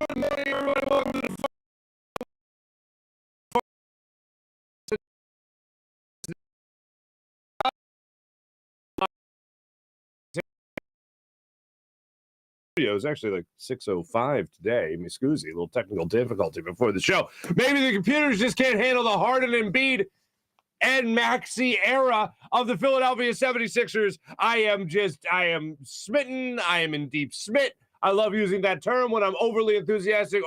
Good morning, everybody. Welcome to the studio. It's actually like 6:05 today. Me scusi, a little technical difficulty before the show. Maybe the computers just can't handle the Harden and Embiid and Maxey era of the Philadelphia 76ers. I am smitten. I am in deep smit. I love using that term when I'm overly enthusiastic,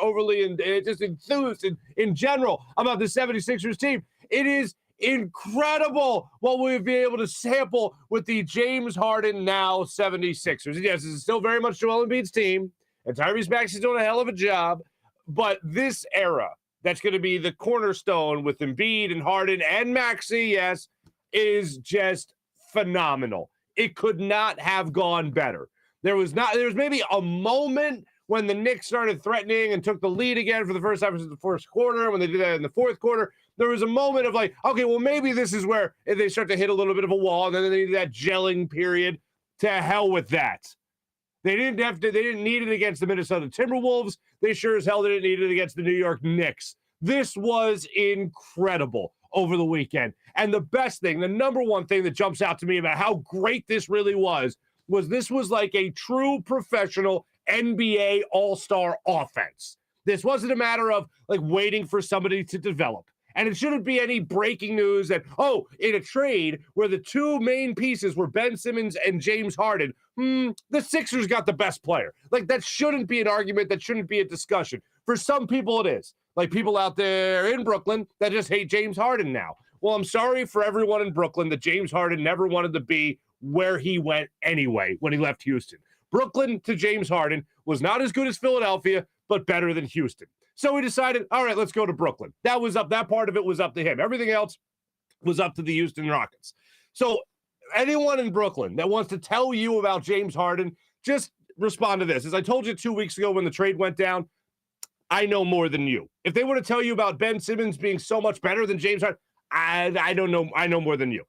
just enthused in general about the 76ers team. It is incredible what we've been able to sample with the James Harden now 76ers. And yes, this is still very much Joel Embiid's team, and Tyrese Maxey's doing a hell of a job, but this era that's going to be the cornerstone with Embiid and Harden and Maxey, yes, is just phenomenal. It could not have gone better. There was maybe a moment when the Knicks started threatening and took the lead again for the first time in the first quarter. When they did that in the fourth quarter, there was a moment of like, okay, well, maybe this is where they start to hit a little bit of a wall, and then they need that gelling period. To hell with that. They didn't need it against the Minnesota Timberwolves. They sure as hell didn't need it against the New York Knicks. This was incredible over the weekend. And the best thing, the number one thing that jumps out to me about how great this really was this was like a true professional NBA all-star offense. This wasn't a matter of like waiting for somebody to develop. And it shouldn't be any breaking news that, in a trade where the two main pieces were Ben Simmons and James Harden, the Sixers got the best player. Like, that shouldn't be an argument. That shouldn't be a discussion. For some people, it is. Like people out there in Brooklyn that just hate James Harden now. Well, I'm sorry for everyone in Brooklyn that James Harden never wanted to be where he went anyway when he left Houston. Brooklyn to James Harden was not as good as Philadelphia, but better than Houston. So we decided, all right, let's go to Brooklyn. That part of it was up to him. Everything else was up to the Houston Rockets. So anyone in Brooklyn that wants to tell you about James Harden, just respond to this. As I told you 2 weeks ago when the trade went down, I know more than you. If they want to tell you about Ben Simmons being so much better than James Harden, I don't know. I know more than you.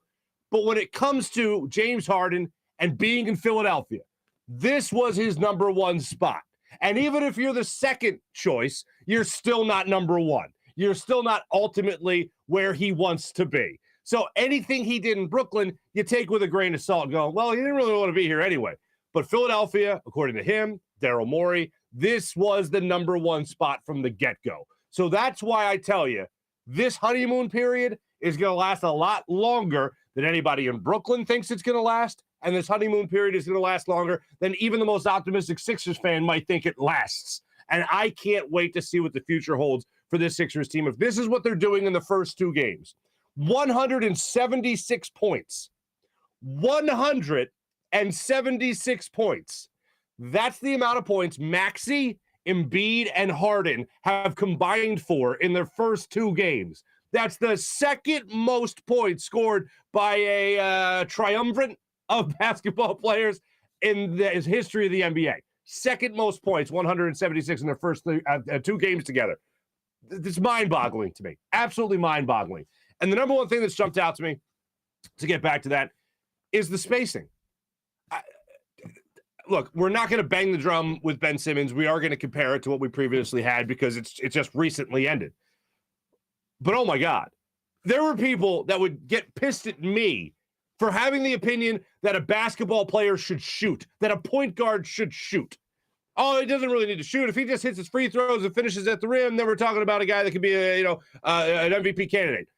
But when it comes to James Harden and being in Philadelphia, this was his number one spot. And even if you're the second choice, you're still not number one. You're still not ultimately where he wants to be. So anything he did in Brooklyn, you take with a grain of salt and go, well, he didn't really want to be here anyway. But Philadelphia, according to him, Daryl Morey, this was the number one spot from the get-go. So that's why I tell you, this honeymoon period is going to last a lot longer than anybody in Brooklyn thinks it's going to last. And this honeymoon period is going to last longer than even the most optimistic Sixers fan might think it lasts. And I can't wait to see what the future holds for this Sixers team. If this is what they're doing in the first two games, 176 points. 176 points. That's the amount of points Maxey, Embiid, and Harden have combined for in their first two games. That's the second most points scored by a triumvirate of basketball players in the history of the NBA. Second most points, 176 in their first two games together. It's mind-boggling to me. Absolutely mind-boggling. And the number one thing that's jumped out to me, to get back to that, is the spacing. Look, we're not going to bang the drum with Ben Simmons. We are going to compare it to what we previously had because it's just recently ended. But oh my God, there were people that would get pissed at me for having the opinion that a basketball player should shoot, that a point guard should shoot. Oh, he doesn't really need to shoot. If he just hits his free throws and finishes at the rim, then we're talking about a guy that could be an MVP candidate.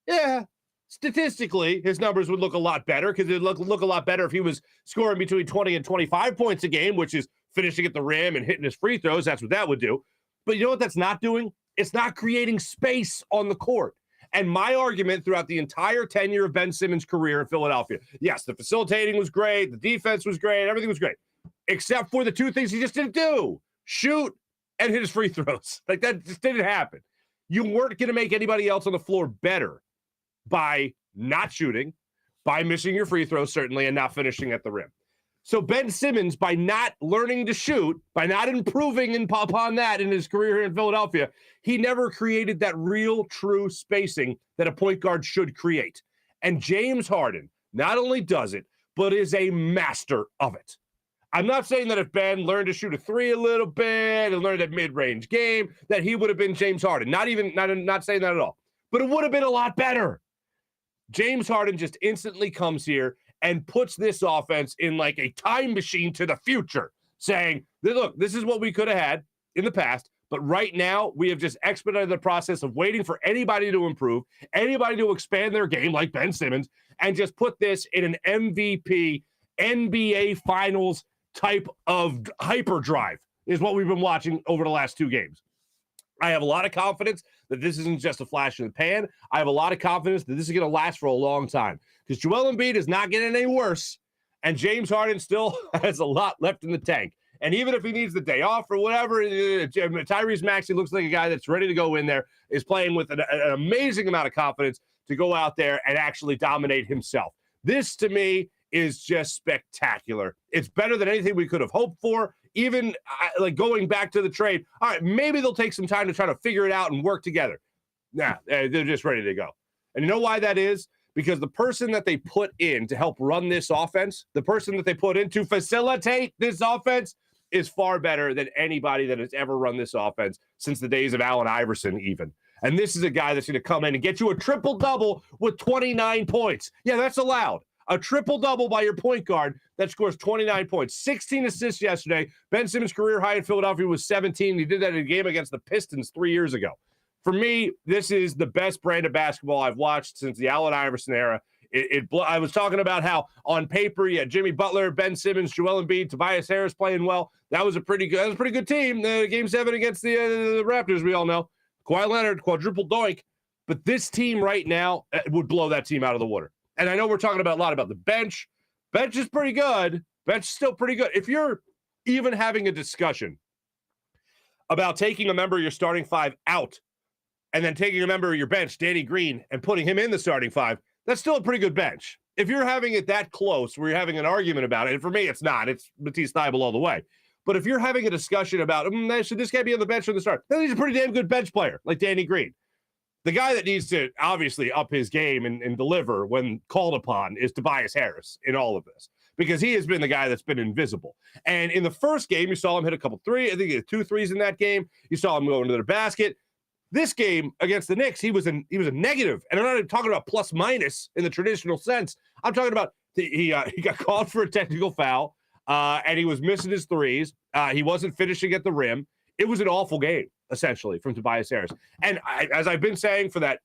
Yeah, statistically, his numbers would look a lot better because it'd look a lot better if he was scoring between 20 and 25 points a game, which is finishing at the rim and hitting his free throws. That's what that would do. But you know what that's not doing? It's not creating space on the court. And my argument throughout the entire tenure of Ben Simmons' career in Philadelphia, yes, the facilitating was great, the defense was great, everything was great, except for the two things he just didn't do: shoot and hit his free throws. Like, that just didn't happen. You weren't going to make anybody else on the floor better by not shooting, by missing your free throws, certainly, and not finishing at the rim. So Ben Simmons, by not learning to shoot, by not improving upon that in his career here in Philadelphia, he never created that real, true spacing that a point guard should create. And James Harden not only does it, but is a master of it. I'm not saying that if Ben learned to shoot a three a little bit and learned that mid-range game, that he would have been James Harden. Not saying that at all. But it would have been a lot better. James Harden just instantly comes here and puts this offense in like a time machine to the future, saying, look, this is what we could have had in the past, but right now we have just expedited the process of waiting for anybody to improve, anybody to expand their game like Ben Simmons, and just put this in an MVP, NBA Finals type of hyperdrive is what we've been watching over the last 2 games. I have a lot of confidence that this isn't just a flash in the pan. I have a lot of confidence that this is going to last for a long time because Joel Embiid is not getting any worse, and James Harden still has a lot left in the tank. And even if he needs the day off or whatever, Tyrese Maxey looks like a guy that's ready to go in there, is playing with an amazing amount of confidence to go out there and actually dominate himself. This, to me, is just spectacular. It's better than anything we could have hoped for. Even like going back to the trade, all right, maybe they'll take some time to try to figure it out and work together. Nah, they're just ready to go. And you know why that is? Because the person that they put in to help run this offense, the person that they put in to facilitate this offense is far better than anybody that has ever run this offense since the days of Allen Iverson even. And this is a guy that's going to come in and get you a triple-double with 29 points. Yeah, that's allowed. A triple-double by your point guard that scores 29 points. 16 assists yesterday. Ben Simmons' career high in Philadelphia was 17. He did that in a game against the Pistons 3 years ago. For me, this is the best brand of basketball I've watched since the Allen Iverson era. I was talking about how on paper you had Jimmy Butler, Ben Simmons, Joel Embiid, Tobias Harris playing well. That was a pretty good team. Game 7 against the Raptors, we all know. Kawhi Leonard, quadruple doink. But this team right now would blow that team out of the water. And I know we're talking a lot about the bench. Bench is pretty good. Bench is still pretty good. If you're even having a discussion about taking a member of your starting 5 out and then taking a member of your bench, Danny Green, and putting him in the starting 5, that's still a pretty good bench. If you're having it that close where you're having an argument about it, and for me it's not. It's Matisse Thybulle all the way. But if you're having a discussion about, should this guy be on the bench or the start? Then he's a pretty damn good bench player like Danny Green. The guy that needs to obviously up his game and deliver when called upon is Tobias Harris in all of this because he has been the guy that's been invisible. And in the first game, you saw him hit a couple threes. I think he had 2 threes in that game. You saw him go into the basket. This game against the Knicks, he was a negative. And I'm not even talking about plus minus in the traditional sense. I'm talking about he got called for a technical foul and he was missing his threes. He wasn't finishing at the rim. It was an awful game, essentially, from Tobias Harris. And as I've been saying for that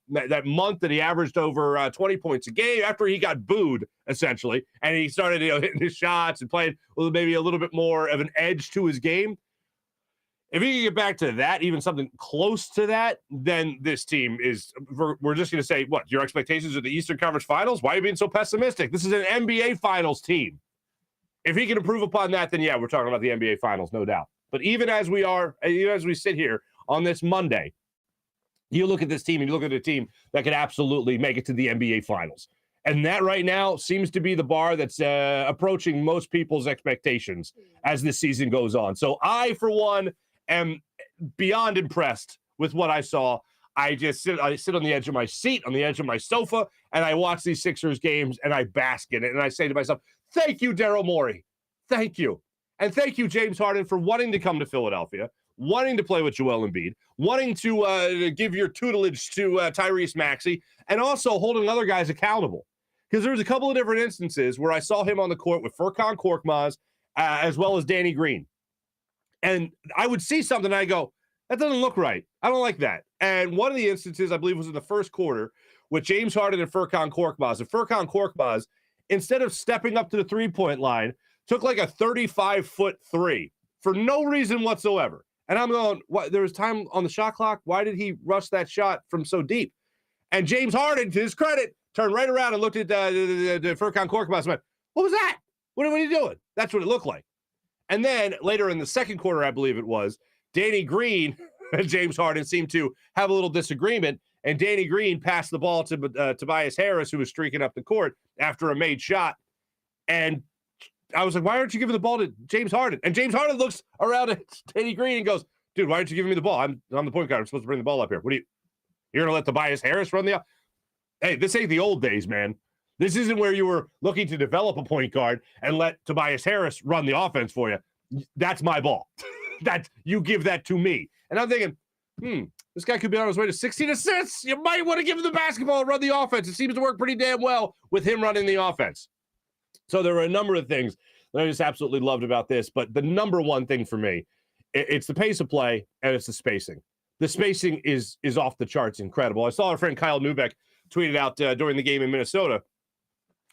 month that he averaged over 20 points a game after he got booed, essentially, and he started hitting his shots and playing with maybe a little bit more of an edge to his game, if he can get back to that, even something close to that, then this team is – we're just going to say, what, your expectations are the Eastern Conference Finals? Why are you being so pessimistic? This is an NBA Finals team. If he can improve upon that, then, yeah, we're talking about the NBA Finals, no doubt. But even as we sit here on this Monday, you look at this team and you look at a team that could absolutely make it to the NBA Finals. And that right now seems to be the bar that's approaching most people's expectations as this season goes on. So I, for one, am beyond impressed with what I saw. I sit on the edge of my seat, on the edge of my sofa, and I watch these Sixers games and I bask in it. And I say to myself, thank you, Daryl Morey. Thank you. And thank you, James Harden, for wanting to come to Philadelphia, wanting to play with Joel Embiid, wanting to give your tutelage to Tyrese Maxey, and also holding other guys accountable. Because there was a couple of different instances where I saw him on the court with Furkan Korkmaz as well as Danny Green. And I would see something and I go, that doesn't look right. I don't like that. And one of the instances, I believe, was in the first quarter with James Harden and Furkan Korkmaz. And Furkan Korkmaz, instead of stepping up to the three-point line, took like a 35-foot three for no reason whatsoever. And I'm going, what? There was time on the shot clock. Why did he rush that shot from so deep? And James Harden, to his credit, turned right around and looked at the Furkan Korkmaz and went, what was that? What are you doing? That's what it looked like. And then later in the second quarter, I believe it was, Danny Green and James Harden seemed to have a little disagreement, and Danny Green passed the ball to Tobias Harris, who was streaking up the court after a made shot. And I was like, why aren't you giving the ball to James Harden? And James Harden looks around at Danny Green and goes, dude, why aren't you giving me the ball? I'm the point guard. I'm supposed to bring the ball up here. You're going to let Tobias Harris run the – hey, this ain't the old days, man. This isn't where you were looking to develop a point guard and let Tobias Harris run the offense for you. That's my ball. That you give that to me. And I'm thinking, this guy could be on his way to 16 assists. You might want to give him the basketball and run the offense. It seems to work pretty damn well with him running the offense. So there were a number of things that I just absolutely loved about this. But the number one thing for me, it's the pace of play and it's the spacing. The spacing is off the charts incredible. I saw our friend Kyle Neubeck tweeted out during the game in Minnesota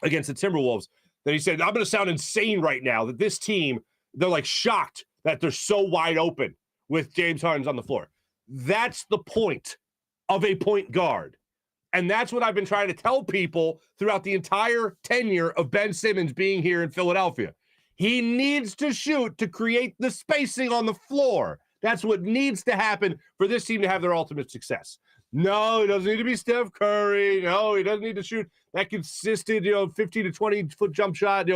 against the Timberwolves that he said, I'm going to sound insane right now that this team, they're like shocked that they're so wide open with James Harden on the floor. That's the point of a point guard. And that's what I've been trying to tell people throughout the entire tenure of Ben Simmons being here in Philadelphia. He needs to shoot to create the spacing on the floor. That's what needs to happen for this team to have their ultimate success. No, he doesn't need to be Steph Curry. No, he doesn't need to shoot that consistent, 15 to 20-foot jump shot,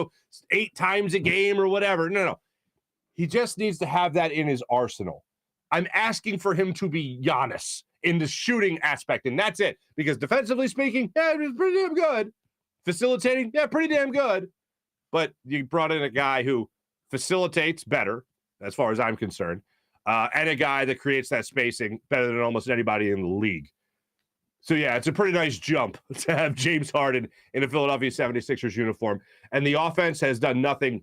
8 times a game or whatever. No. He just needs to have that in his arsenal. I'm asking for him to be Giannis in the shooting aspect, and that's it. Because defensively speaking, he's pretty damn good. Facilitating, pretty damn good. But you brought in a guy who facilitates better, as far as I'm concerned, and a guy that creates that spacing better than almost anybody in the league. So, it's a pretty nice jump to have James Harden in a Philadelphia 76ers uniform. And the offense has done nothing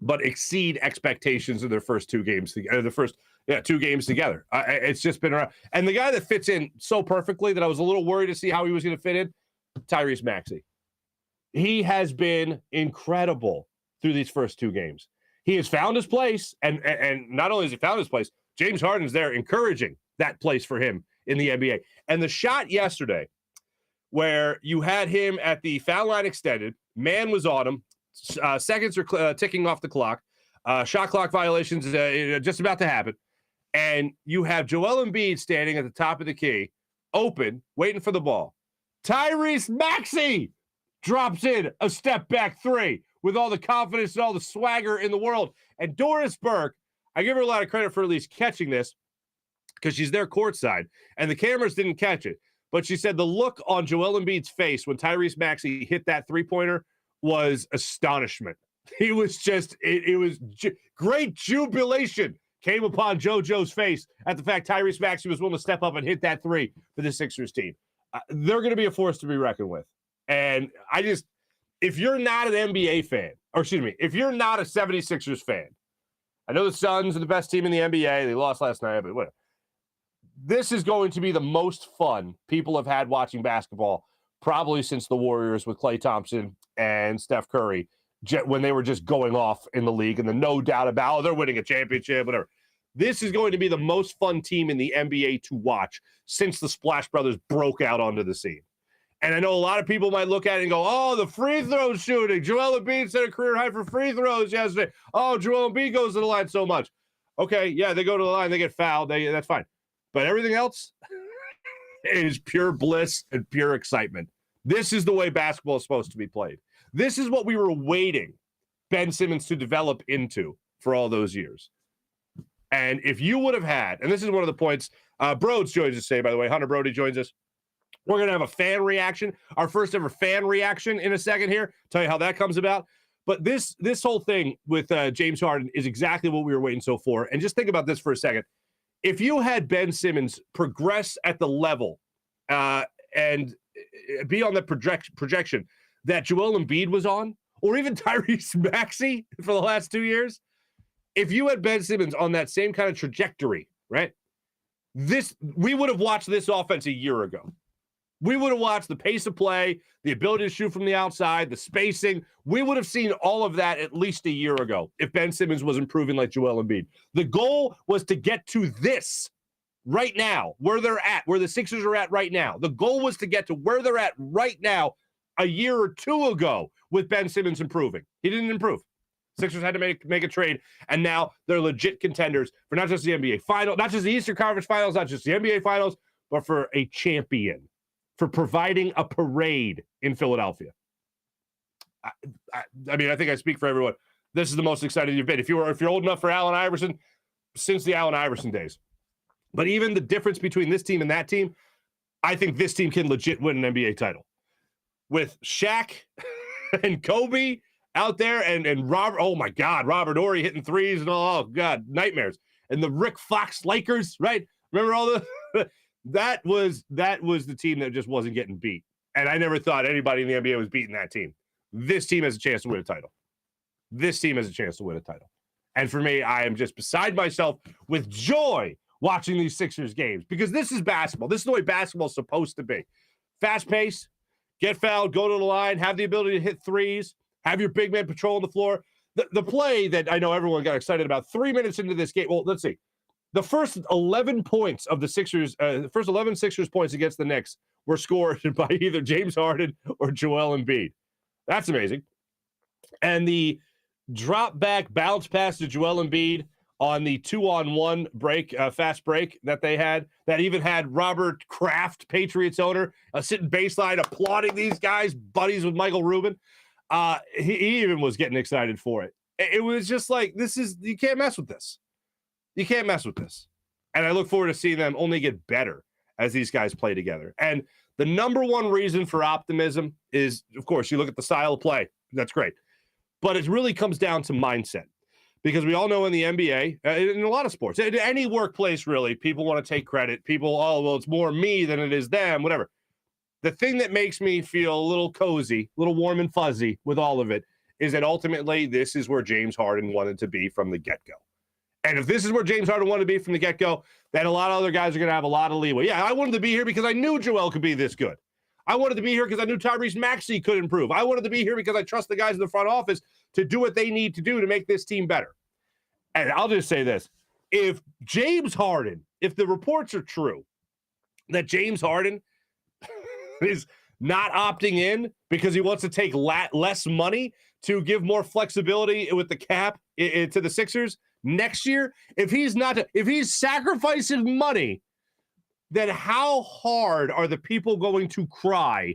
but exceed expectations in their first 2 games. The first 2 games together. It's just been around. And the guy that fits in so perfectly that I was a little worried to see how he was going to fit in, Tyrese Maxey. He has been incredible through these first 2 games. He has found his place, and not only has he found his place, James Harden's there encouraging that place for him in the NBA. And the shot yesterday where you had him at the foul line extended, man was on him, seconds are ticking off the clock, shot clock violations just about to happen, and you have Joel Embiid standing at the top of the key, open, waiting for the ball. Tyrese Maxey drops in a step-back 3 with all the confidence and all the swagger in the world. And Doris Burke, I give her a lot of credit for at least catching this because she's there courtside, and the cameras didn't catch it. But she said the look on Joel Embiid's face when Tyrese Maxey hit that three-pointer was astonishment. He was just, great jubilation came upon JoJo's face at the fact Tyrese Maxey was willing to step up and hit that 3 for the Sixers team. They're going to be a force to be reckoned with. And if you're not an NBA fan, if you're not a 76ers fan, I know the Suns are the best team in the NBA. They lost last night, but whatever. This is going to be the most fun people have had watching basketball probably since the Warriors with Klay Thompson and Steph Curry when they were just going off in the league and the no doubt about, they're winning a championship, whatever. This is going to be the most fun team in the NBA to watch since the Splash Brothers broke out onto the scene. And I know a lot of people might look at it and go, oh, the free throw shooting. Joel Embiid set a career high for free throws yesterday. Oh, Joel Embiid goes to the line so much. Okay, they go to the line, they get fouled. That's fine. But everything else is pure bliss and pure excitement. This is the way basketball is supposed to be played. This is what we were waiting Ben Simmons to develop into for all those years. And if you would have had, and this is one of the points, Brodes joins us today, by the way. Hunter Brody joins us. We're going to have a fan reaction, our first ever fan reaction in a second here. Tell you how that comes about. But this whole thing with James Harden is exactly what we were waiting so for. And just think about this for a second. If you had Ben Simmons progress at the level and be on the projection that Joel Embiid was on, or even Tyrese Maxey for the last 2 years, if you had Ben Simmons on that same kind of trajectory, right, we would have watched this offense a year ago. We would have watched the pace of play, the ability to shoot from the outside, the spacing. We would have seen all of that at least a year ago if Ben Simmons was improving like Joel Embiid. The goal was to get to this right now, where they're at, where the Sixers are at right now. The goal was to get to where they're at right now a year or 2 ago with Ben Simmons improving. He didn't improve. Sixers had to make a trade, and now they're legit contenders for not just the NBA Finals, not just the Eastern Conference Finals, not just the NBA Finals, but for a champion, for providing a parade in Philadelphia. I mean, I think I speak for everyone. This is the most excited you've been. If you're old enough for Allen Iverson, since the Allen Iverson days. But even the difference between this team and that team, I think this team can legit win an NBA title. with Shaq and Kobe out there and Robert. Oh my God, Robert Horry hitting threes and all. Oh God, nightmares. And the Rick Fox Lakers, right? Remember all the that was the team that just wasn't getting beat. And I never thought anybody in the NBA was beating that team. This team has a chance to win a title. This team has a chance to win a title. And for me, I am just beside myself with joy watching these Sixers games because this is basketball. This is the way basketball is supposed to be. Fast pace, get fouled, go to the line, have the ability to hit threes, have your big man patrolling the floor. The play that I know everyone got excited about 3 minutes into this game. Well, let's see. The first 11 points of the Sixers, the first 11 Sixers points against the Knicks were scored by either James Harden or Joel Embiid. That's amazing. And the drop back bounce pass to Joel Embiid on the 2-on-1 break, fast break that they had, that even had Robert Kraft, Patriots owner, sitting baseline applauding these guys, buddies with Michael Rubin. He even was getting excited for it. It was just like, you can't mess with this. You can't mess with this. And I look forward to seeing them only get better as these guys play together. And the number one reason for optimism is, of course, you look at the style of play. That's great. But it really comes down to mindset. Because we all know in the NBA, in a lot of sports, in any workplace really, people want to take credit. People, oh, well, it's more me than it is them, whatever. The thing that makes me feel a little cozy, a little warm and fuzzy with all of it is that ultimately this is where James Harden wanted to be from the get-go. And if this is where James Harden wanted to be from the get-go, then a lot of other guys are going to have a lot of leeway. Yeah, I wanted to be here because I knew Joel could be this good. I wanted to be here because I knew Tyrese Maxey could improve. I wanted to be here because I trust the guys in the front office to do what they need to do to make this team better. And I'll just say this. If James Harden, if the reports are true that James Harden is not opting in because he wants to take less money to give more flexibility with the cap to the Sixers next year, if he's sacrificing money, then how hard are the people going to cry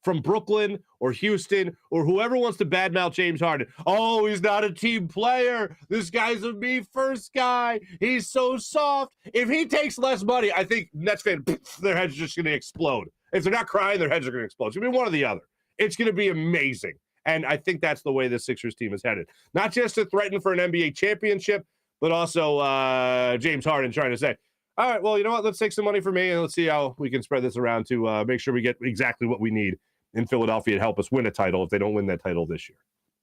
from Brooklyn or Houston or whoever wants to badmouth James Harden? Oh, he's not a team player. This guy's a me first guy. He's so soft. If he takes less money, I think Nets fans, their heads are just going to explode. If they're not crying, their heads are going to explode. It's going to be one or the other. It's going to be amazing. And I think that's the way the Sixers team is headed. Not just to threaten for an NBA championship, but also James Harden trying to say, all right, well, you know what? Let's take some money from me and let's see how we can spread this around to make sure we get exactly what we need in Philadelphia to help us win a title if they don't win that title this year.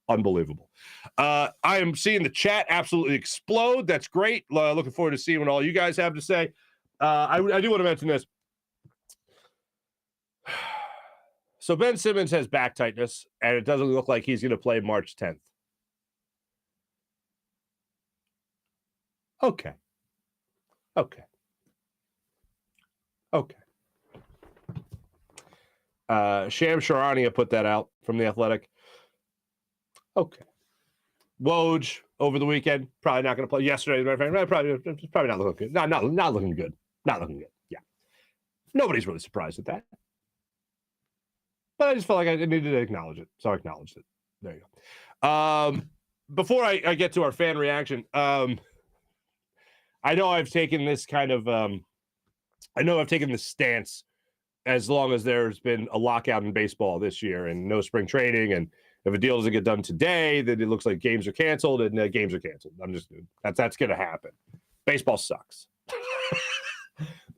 Unbelievable. I am seeing the chat absolutely explode. That's great. Looking forward to seeing what all you guys have to say. I do want to mention this. So Ben Simmons has back tightness, and it doesn't look like he's going to play March 10th. Okay. Sham Charania put that out from The Athletic. Okay. Woj over the weekend, probably not going to play. Yesterday, probably not looking good. Not looking good. Not looking good. Yeah. Nobody's really surprised at that. But I just felt like I needed to acknowledge it. So I acknowledged it. There you go. Before I get to our fan reaction, I know I've taken this kind of this stance as long as there's been a lockout in baseball this year and no spring training. And if a deal doesn't get done today, then it looks like games are canceled and games are canceled. That's going to happen. Baseball sucks.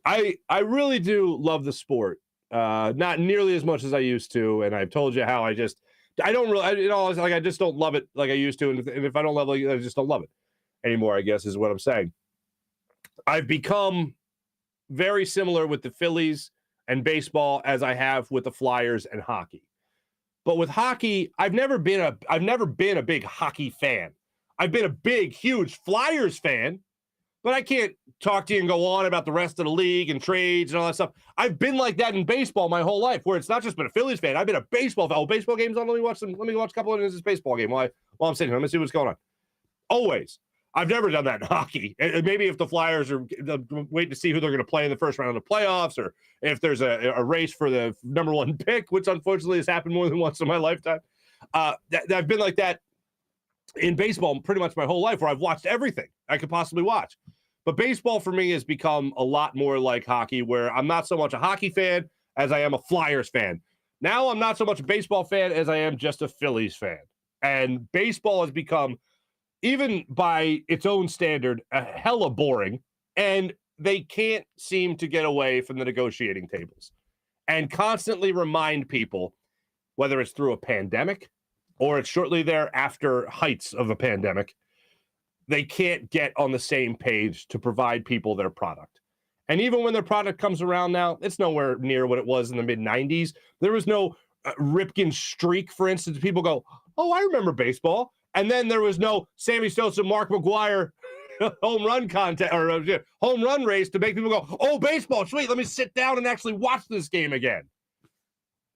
I really do love the sport. Not nearly as much as I used to. And I've told you how I just don't love it like I used to. And if I don't love it, I just don't love it anymore, I guess is what I'm saying. I've become very similar with the Phillies and baseball as I have with the Flyers and hockey. But with hockey, I've never been a big hockey fan. I've been a big, huge Flyers fan, but I can't talk to you and go on about the rest of the league and trades and all that stuff. I've been like that in baseball my whole life, where it's not just been a Phillies fan. I've been a baseball fan. Oh, baseball games on. Let me watch a couple of this baseball game while I'm sitting here. Let me see what's going on. Always. I've never done that in hockey. And maybe if the Flyers are waiting to see who they're going to play in the first round of the playoffs, or if there's a race for the number one pick, which unfortunately has happened more than once in my lifetime. I've been like that in baseball pretty much my whole life, where I've watched everything I could possibly watch. But baseball for me has become a lot more like hockey, where I'm not so much a hockey fan as I am a Flyers fan. Now I'm not so much a baseball fan as I am just a Phillies fan. And baseball has become, even by its own standard, a hella boring. And they can't seem to get away from the negotiating tables and constantly remind people, whether it's through a pandemic or it's shortly thereafter heights of a pandemic, they can't get on the same page to provide people their product. And even when their product comes around now, it's nowhere near what it was in the mid-90s. There was no Ripken streak, for instance. People go, oh, I remember baseball. And then there was no Sammy Sosa, Mark McGwire home run contest or home run race to make people go, oh, baseball, sweet, let me sit down and actually watch this game again.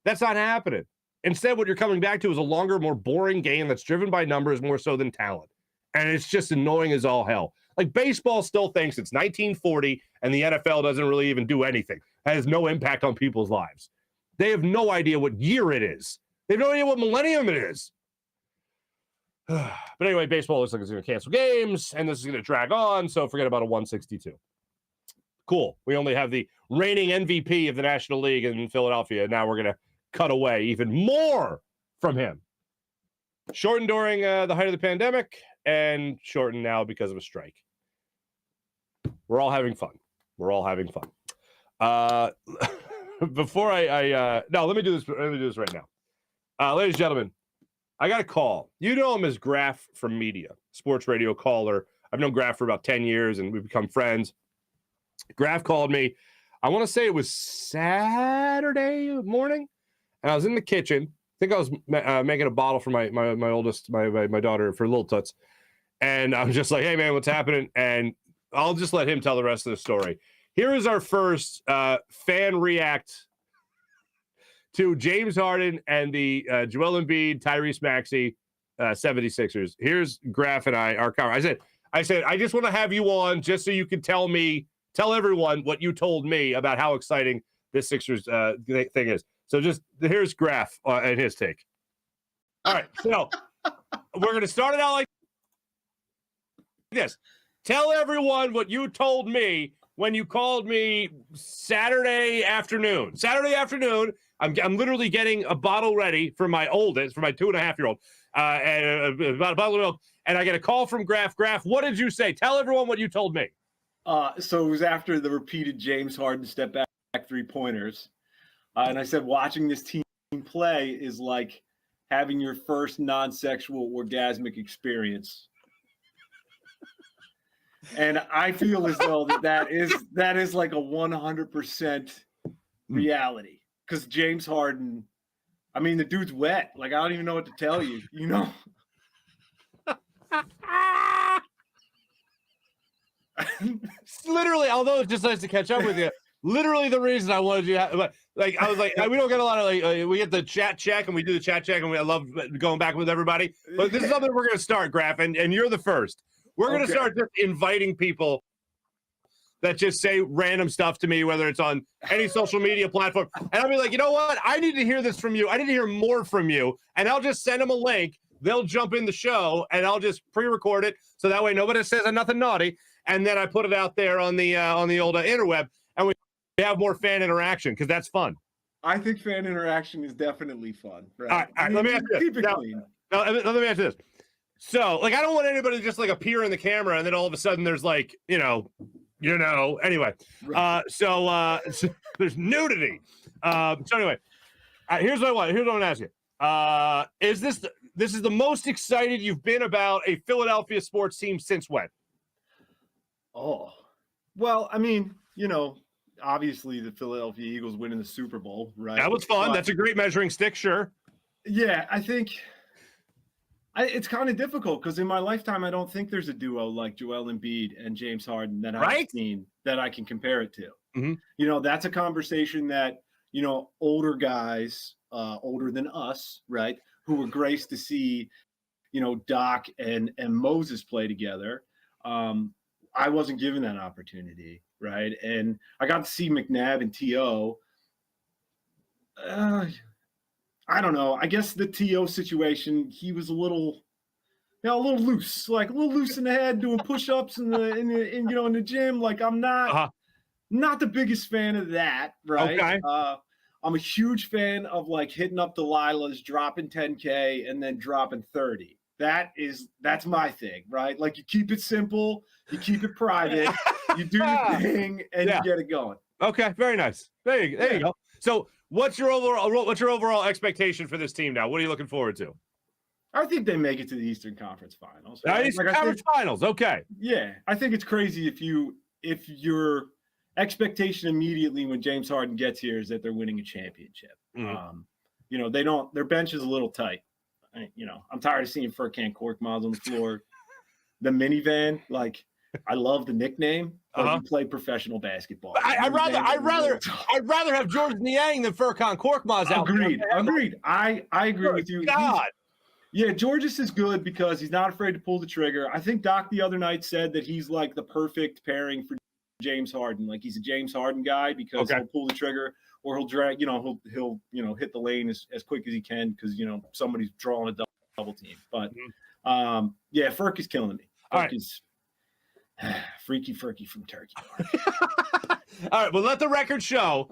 That's not happening. Instead, what you're coming back to is a longer, more boring game that's driven by numbers more so than talent. And it's just annoying as all hell. Like, baseball still thinks it's 1940 and the NFL doesn't really even do anything. It has no impact on people's lives. They have no idea what year it is. They have no idea what millennium it is. But anyway, baseball looks like it's going to cancel games, and this is going to drag on, so forget about a 162. Cool. We only have the reigning MVP of the National League in Philadelphia. Now we're going to cut away even more from him. Shortened during the height of the pandemic, and shortened now because of a strike. We're all having fun. We're all having fun. Before no, let me do this. Let me do this right now. Ladies and gentlemen, I got a call. You know him as Graf from media, sports radio caller. I've known Graf for about 10 years, and we've become friends. Graf called me. I want to say it was Saturday morning, and I was in the kitchen. I think I was making a bottle for my oldest, my daughter, for Little Toots. And I'm just like, hey, man, what's happening? And I'll just let him tell the rest of the story. Here is our first fan react to James Harden and the Joel Embiid, Tyrese Maxey 76ers. Here's Graf and our conversation. I said, I just want to have you on just so you can tell everyone what you told me about how exciting this Sixers thing is. So just here's Graf and his take. All right, so we're going to start it out like this. Tell everyone what you told me when you called me Saturday afternoon. I'm literally getting a bottle ready for my oldest, for my 2.5-year-old, and about a bottle of milk. And I get a call from Graf. Graf, what did you say? Tell everyone what you told me. So it was after the repeated James Harden step back 3-pointers. And I said, watching this team play is like having your first non-sexual orgasmic experience. And I feel as though that is like a 100% reality. Because James Harden, I mean, the dude's wet. Like, I don't even know what to tell you, you know? Literally, although it's just nice to catch up with you, literally the reason I wanted you, like, I was like, we don't get a lot of, like, we get the chat check, and we do the chat check, and I love going back with everybody. But this is something we're going to start, Graf, and you're the first. We're going to start just inviting people that just say random stuff to me, whether it's on any social media platform. And I'll be like, you know what? I need to hear this from you. I need to hear more from you. And I'll just send them a link. They'll jump in the show, and I'll just pre-record it. So that way nobody says nothing naughty. And then I put it out there on the old interweb, and we have more fan interaction because that's fun. I think fan interaction is definitely fun. Right? All right, let me ask you Keep it clean. Now, let me ask you this. So, like, I don't want anybody to just, like, appear in the camera, and then all of a sudden there's, like, anyway. Right. So there's nudity. So anyway, here's what I want to ask you. Is this is the most excited you've been about a Philadelphia sports team since when? Oh, well, I mean, obviously the Philadelphia Eagles winning the Super Bowl, right? That was fun. That's a great measuring stick, sure. Yeah, I think it's kind of difficult because in my lifetime, I don't think there's a duo like Joel Embiid and James Harden that I've seen that I can compare it to. Mm-hmm. That's a conversation that, older guys, older than us, right, who were graced to see, Doc and Moses play together. I wasn't given that opportunity, right? And I got to see McNabb and T.O. I don't know. I guess the T.O. situation, he was a little loose, like a little loose in the head, doing push-ups in the gym. Like, I'm not the biggest fan of that, right? Okay. I'm a huge fan of like hitting up Delilah's, dropping 10K and then dropping 30. That's my thing, right? Like you keep it simple, you keep it private, you do your thing, and you get it going. Okay, very nice. There you go. So what's your overall expectation for this team now? What are you looking forward to? I think they make it to the Eastern Conference Finals. Right? Eastern Conference Finals, okay. Yeah, I think it's crazy if your expectation immediately when James Harden gets here is that they're winning a championship. Mm-hmm. Their bench is a little tight. I'm tired of seeing Furkan Korkmaz on the floor. The minivan, like, I love the nickname, but you play professional basketball. I'd rather have George Niang than Furkan Korkmaz out. Agreed. I agree with you. God. Yeah, Georges is good because he's not afraid to pull the trigger. I think Doc the other night said that he's like the perfect pairing for James Harden. Like he's a James Harden guy because he'll pull the trigger or he'll drag, he'll hit the lane as quick as he can because, somebody's drawing a double team. But Furk is killing me. Furk is freaky Furky from Turkey. All right, well, let the record show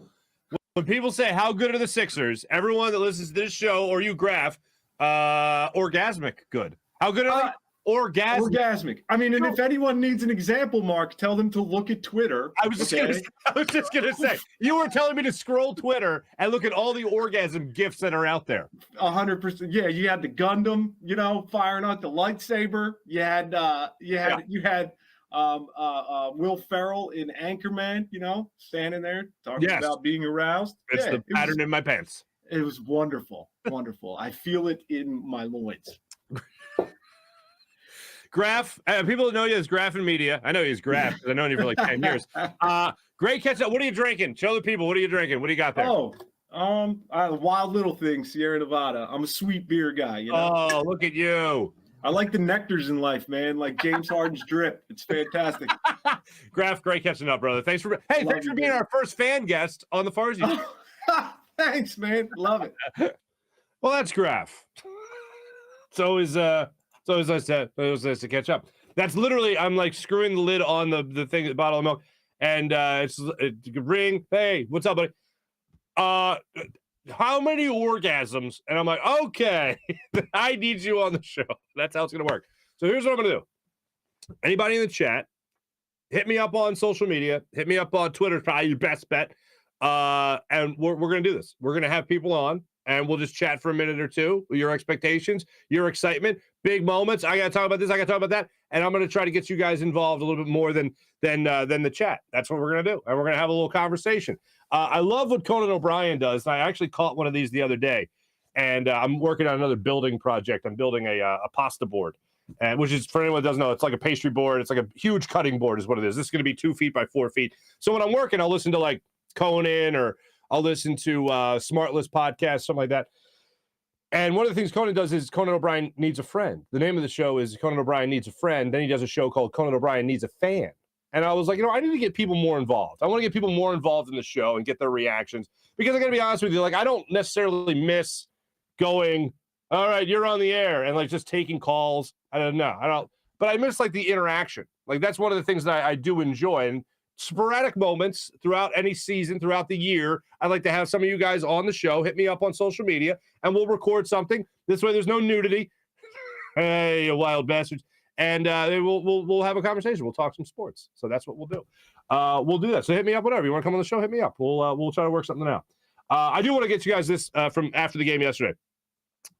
when people say how good are the Sixers, everyone that listens to this show or you graph, orgasmic good. How good are they? Orgasmic. I mean, and if anyone needs an example, Marc, tell them to look at Twitter. I was just gonna say, you were telling me to scroll Twitter and look at all the orgasm gifs that are out there. 100%. Yeah, you had the Gundam, firing out the lightsaber. You had Will Ferrell in Anchorman, standing there talking about being aroused. It's the pattern in my pants. It was wonderful. Wonderful. I feel it in my loins. Graph, people that know you as Graph in Media. I know you as Graph because I've known you for like 10 years. Great catch up. What are you drinking? Show the people. What are you drinking? What do you got there? Wild Little Thing, Sierra Nevada. I'm a sweet beer guy. Oh, look at you. I like the nectars in life, man. Like James Harden's drip. It's fantastic. Graph, great catching up, brother. Thanks for being our first fan guest on the Farzy. Thanks, man. Love it. Well, that's Graph. So is nice to catch up. That's literally, I'm like screwing the lid on the thing, the bottle of milk, and it's ring. Hey, what's up, buddy? How many orgasms? And I'm like, okay, I need you on the show. That's how it's gonna work. So here's what I'm gonna do. Anybody in the chat, hit me up on social media. Hit me up on Twitter. Probably your best bet. And we're gonna do this. We're gonna have people on. And we'll just chat for a minute or two. Your expectations, your excitement, big moments. I got to talk about this. I got to talk about that. And I'm going to try to get you guys involved a little bit more than the chat. That's what we're going to do. And we're going to have a little conversation. I love what Conan O'Brien does. I actually caught one of these the other day. And I'm working on another building project. I'm building a pasta board, which is, for anyone that doesn't know, it's like a pastry board. It's like a huge cutting board is what it is. This is going to be 2 feet by 4 feet. So when I'm working, I'll listen to like Conan or I'll listen to Smartless podcast, something like that. And one of the things Conan does is Conan O'Brien Needs a Friend. The name of the show is Conan O'Brien Needs a Friend. Then he does a show called Conan O'Brien Needs a Fan. And I was like, I need to get people more involved. I want to get people more involved in the show and get their reactions. Because I got to be honest with you, like I don't necessarily miss going, all right, you're on the air, and like just taking calls. I don't know. But I miss like the interaction. Like that's one of the things that I do enjoy. And sporadic moments throughout any season, throughout the year, I'd like to have some of you guys on the show. Hit me up on social media and we'll record something. This way there's no nudity. Hey, you wild bastards. And we'll have a conversation. We'll talk some sports. So that's what we'll do. We'll do that. So hit me up, whatever. You want to come on the show, hit me up. We'll try to work something out. I do want to get you guys this from after the game yesterday.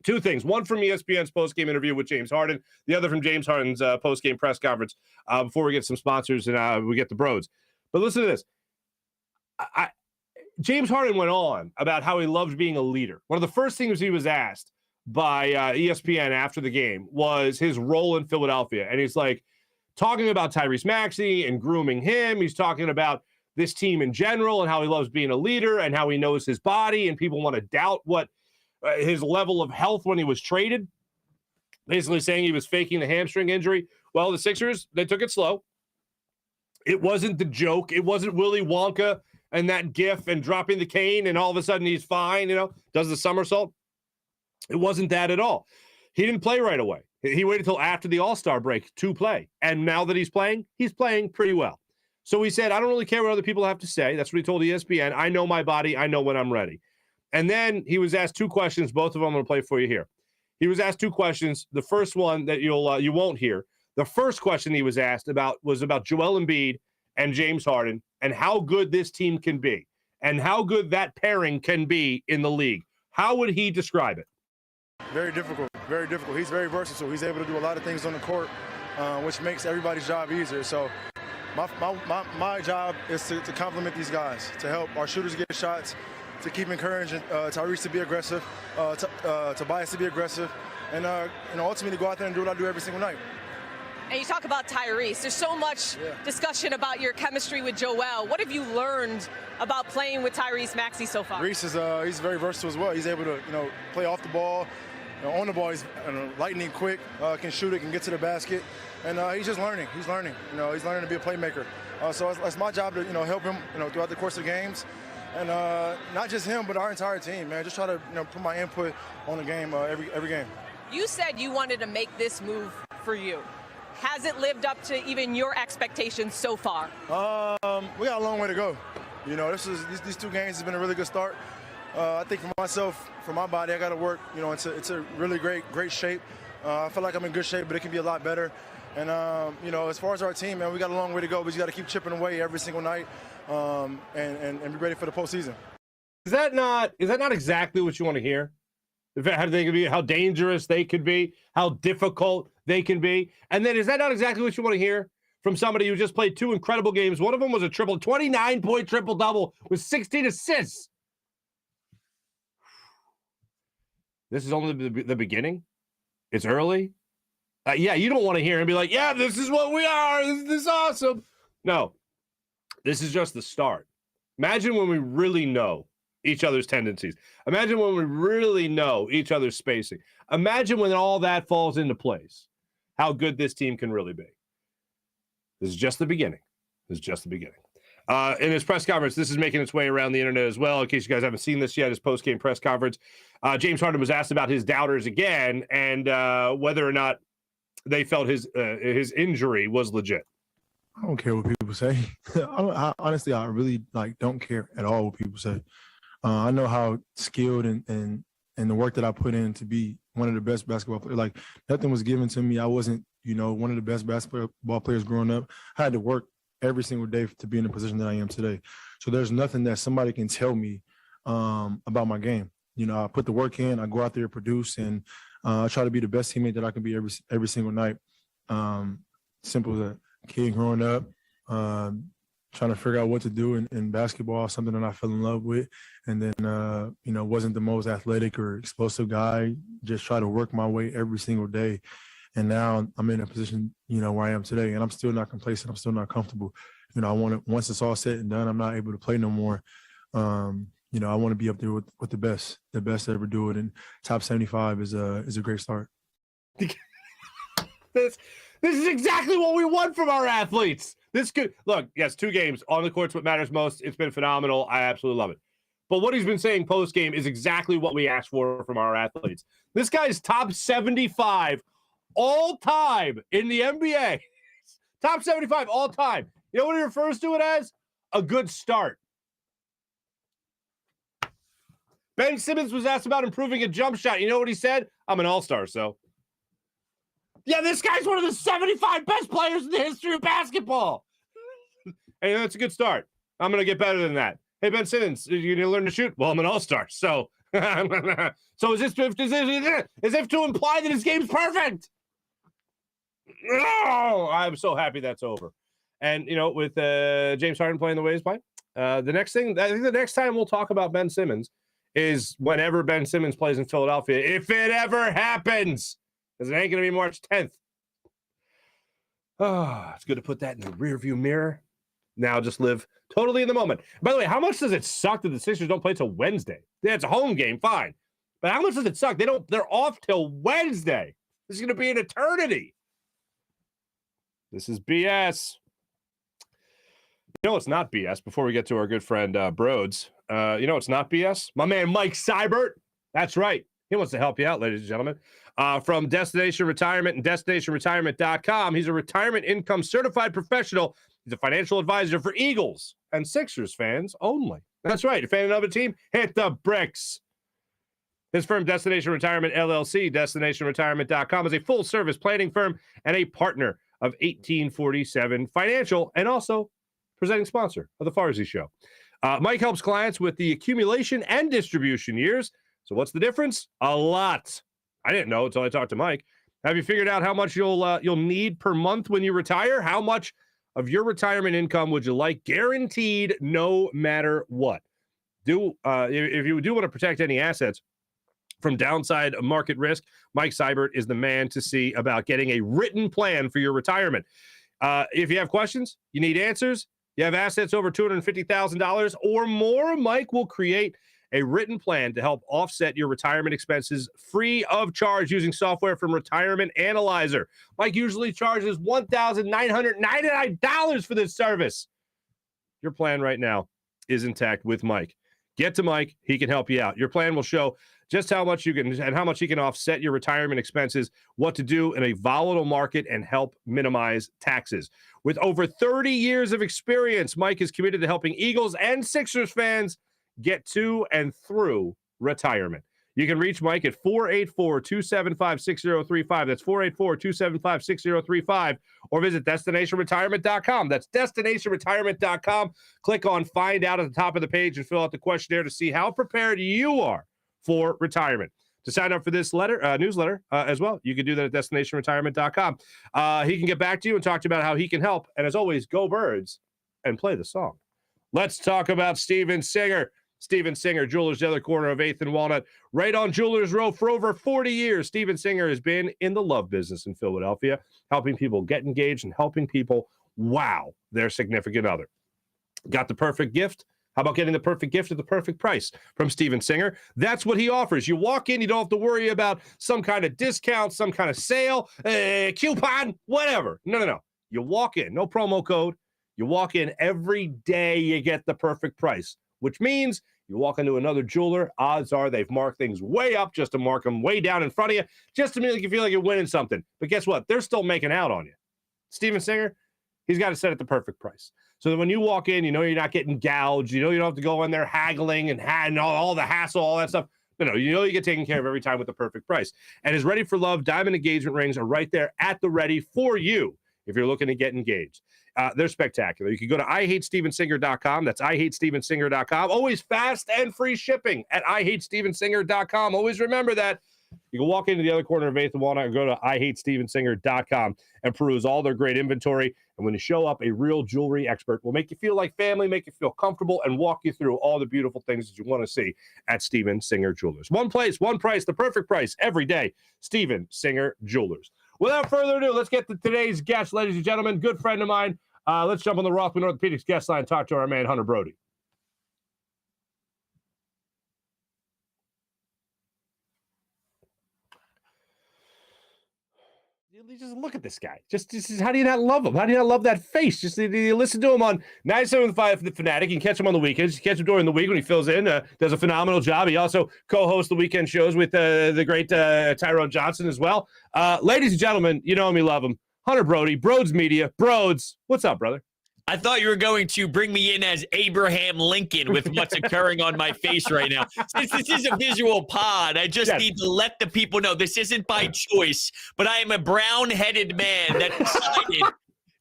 2 things. One from ESPN's post-game interview with James Harden. The other from James Harden's post-game press conference before we get some sponsors and we get the Brodes. But listen to this. James Harden went on about how he loved being a leader. One of the first things he was asked by ESPN after the game was his role in Philadelphia. And he's like talking about Tyrese Maxey and grooming him. He's talking about this team in general and how he loves being a leader and how he knows his body and people want to doubt what his level of health when he was traded. Basically saying he was faking the hamstring injury. Well, the Sixers, they took it slow. It wasn't the joke. It wasn't Willy Wonka and that gif and dropping the cane and all of a sudden he's fine, does the somersault. It wasn't that at all. He didn't play right away. He waited until after the All-Star break to play. And now that he's playing pretty well. So he said, I don't really care what other people have to say. That's what he told ESPN. I know my body. I know when I'm ready. And then he was asked two questions. Both of them I'm going to play for you here. He was asked two questions. The first one that you won't hear. The first question he was asked was about Joel Embiid and James Harden and how good this team can be and how good that pairing can be in the league. How would he describe it? Very difficult, very difficult. He's very versatile. He's able to do a lot of things on the court, which makes everybody's job easier. So my job is to complement these guys, to help our shooters get shots, to keep encouraging Tyrese to be aggressive, Tobias to be aggressive, and ultimately go out there and do what I do every single night. And you talk about Tyrese. There's so much discussion about your chemistry with Joel. What have you learned about playing with Tyrese Maxey so far? Tyrese is he's very versatile as well. He's able to play off the ball, on the ball. He's lightning quick, can shoot it, can get to the basket, and he's just learning. He's learning. He's learning to be a playmaker. So it's my job to help him throughout the course of the games, and not just him but our entire team. Man, just try to put my input on the game every game. You said you wanted to make this move for you. Has it lived up to even your expectations so far? We got a long way to go. These two games has been a really good start. I think for myself, for my body, I got to work. It's a really great shape. I feel like I'm in good shape, but it can be a lot better. And as far as our team, man, we got a long way to go. We just got to keep chipping away every single night, and be ready for the postseason. Is that not exactly what you want to hear? How they could be, how dangerous they could be, how difficult they can be. And then is that not exactly what you want to hear from somebody who just played two incredible games? One of them was a 29-point triple-double with 16 assists. This is only the beginning. It's early. You don't want to hear him be like, yeah, this is what we are. This is awesome. No, this is just the start. Imagine when we really know each other's tendencies. Imagine when we really know each other's spacing. Imagine when all that falls into place, how good this team can really be. This is just the beginning. In his press conference, this is making its way around the internet as well. In case you guys haven't seen this yet, his post-game press conference, James Harden was asked about his doubters again and whether or not they felt his injury was legit. I don't care what people say. Honestly, I really don't care at all what people say. I know how skilled and the work that I put in to be one of the best basketball players. Nothing was given to me. I wasn't, one of the best basketball players growing up. I had to work every single day to be in the position that I am today. So there's nothing that somebody can tell me about my game. I put the work in. I go out there, produce, and I try to be the best teammate that I can be every single night. Simple as a kid growing up. Trying to figure out what to do in basketball, something that I fell in love with. And then, wasn't the most athletic or explosive guy, just try to work my way every single day. And now I'm in a position, where I am today, and I'm still not complacent. I'm still not comfortable. I want to, once it's all said and done, I'm not able to play no more. I want to be up there with the best to ever do it. And top 75 is a great start. This is exactly what we want from our athletes. This could look, yes, 2 games on the court's what matters most. It's been phenomenal. I absolutely love it. But what he's been saying post game is exactly what we asked for from our athletes. This guy's top 75 all time in the NBA. Top 75 all time. You know what he refers to it as? A good start. Ben Simmons was asked about improving a jump shot. You know what he said? I'm an all-star, so. Yeah, this guy's one of the 75 best players in the history of basketball. And that's a good start. I'm going to get better than that. Hey, Ben Simmons, you need to learn to shoot? Well, I'm an all-star. So, is this to imply that his game's perfect? No! I'm so happy that's over. And, with James Harden playing the way he's playing, I think the next time we'll talk about Ben Simmons is whenever Ben Simmons plays in Philadelphia, if it ever happens. Because it ain't going to be March 10th. Oh, it's good to put that in the rearview mirror. Now just live totally in the moment. By the way, how much does it suck that the Sixers don't play till Wednesday? Yeah, it's a home game, fine. But how much does it suck? They're off till Wednesday. This is going to be an eternity. This is BS. It's not BS. Before we get to our good friend Brodes, it's not BS. My man Mike Seibert. That's right. He wants to help you out, ladies and gentlemen. From Destination Retirement and DestinationRetirement.com. He's a retirement income certified professional. He's a financial advisor for Eagles and Sixers fans only. That's right. If you're a fan of a team, hit the bricks. His firm, Destination Retirement LLC, destinationretirement.com, is a full-service planning firm and a partner of 1847 Financial, and also presenting sponsor of the Farzy Show. Mike helps clients with the accumulation and distribution years. So what's the difference? A lot. I didn't know until I talked to Mike. Have you figured out how much you'll need per month when you retire? How much of your retirement income would you like guaranteed no matter what? If you do want to protect any assets from downside market risk, Mike Seibert is the man to see about getting a written plan for your retirement. If you have questions, you need answers, you have assets over $250,000 or more, Mike will create a written plan to help offset your retirement expenses free of charge using software from Retirement Analyzer. Mike usually charges $1,999 for this service. Your plan right now is intact with Mike. Get to Mike. He can help you out. Your plan will show just how much you can and how much he can offset your retirement expenses, what to do in a volatile market, and help minimize taxes. With over 30 years of experience, Mike is committed to helping Eagles and Sixers fans get to and through retirement. You can reach Mike at 484-275-6035. That's 484-275-6035. Or visit destinationretirement.com. That's destinationretirement.com. Click on Find Out at the top of the page and fill out the questionnaire to see how prepared you are for retirement. To sign up for this newsletter as well, you can do that at destinationretirement.com. He can get back to you and talk to you about how he can help. And as always, go Birds and play the song. Let's talk about Steven Singer. Steven Singer, Jewelers, the other corner of 8th and Walnut, right on Jewelers Row. For over 40 years, Steven Singer has been in the love business in Philadelphia, helping people get engaged and helping people wow their significant other. Got the perfect gift? How about getting the perfect gift at the perfect price from Steven Singer? That's what he offers. You walk in, you don't have to worry about some kind of discount, some kind of sale, coupon, whatever. No. You walk in, no promo code. You walk in every day, you get the perfect price, which means you walk into another jeweler, odds are they've marked things way up just to mark them way down in front of you, just to make you feel like you're winning something. But guess what? They're still making out on you. Steven Singer, he's got it set at the perfect price. So that when you walk in, you know you're not getting gouged. You know you don't have to go in there haggling and all the hassle, all that stuff. No, you know you get taken care of every time with the perfect price. And his Ready for Love diamond engagement rings are right there at the ready for you if you're looking to get engaged. They're spectacular. You can go to IHateStevenSinger.com. That's IHateStevenSinger.com. Always fast and free shipping at IHateStevenSinger.com. Always remember that. You can walk into the other corner of 8th and Walnut and go to IHateStevenSinger.com and peruse all their great inventory. And when you show up, a real jewelry expert will make you feel like family, make you feel comfortable, and walk you through all the beautiful things that you want to see at Steven Singer Jewelers. One place, one price, the perfect price every day. Steven Singer Jewelers. Without further ado, let's get to today's guest, ladies and gentlemen. Good friend of mine. Let's jump on the Rothman Orthopedics guest line and talk to our man, Hunter Brody. Just look at this guy. Just how do you not love him? How do you not love that face? Just you listen to him on 97.5 for the Fanatic. You can catch him on the weekends. You can catch him during the week when he fills in. Does a phenomenal job. He also co-hosts the weekend shows with the great Tyrone Johnson as well. Ladies and gentlemen, you know him, you love him. Hunter Brody, Brodes Media. Brodes, what's up, brother? I thought you were going to bring me in as Abraham Lincoln with what's occurring on my face right now. Since this is a visual pod, I just need to let the people know this isn't by choice, but I am a brown-headed man that decided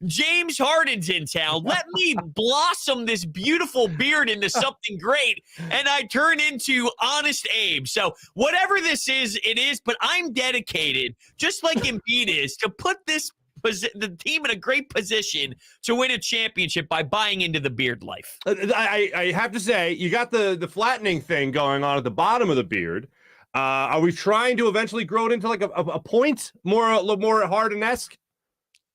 James Harden's in town. Let me blossom this beautiful beard into something great, and I turn into Honest Abe. So whatever this is, it is, but I'm dedicated, just like Embiid is, to put the team in a great position to win a championship by buying into the beard life. I have to say, you got the flattening thing going on at the bottom of the beard. Are we trying to eventually grow it into like a point, a little more Harden-esque?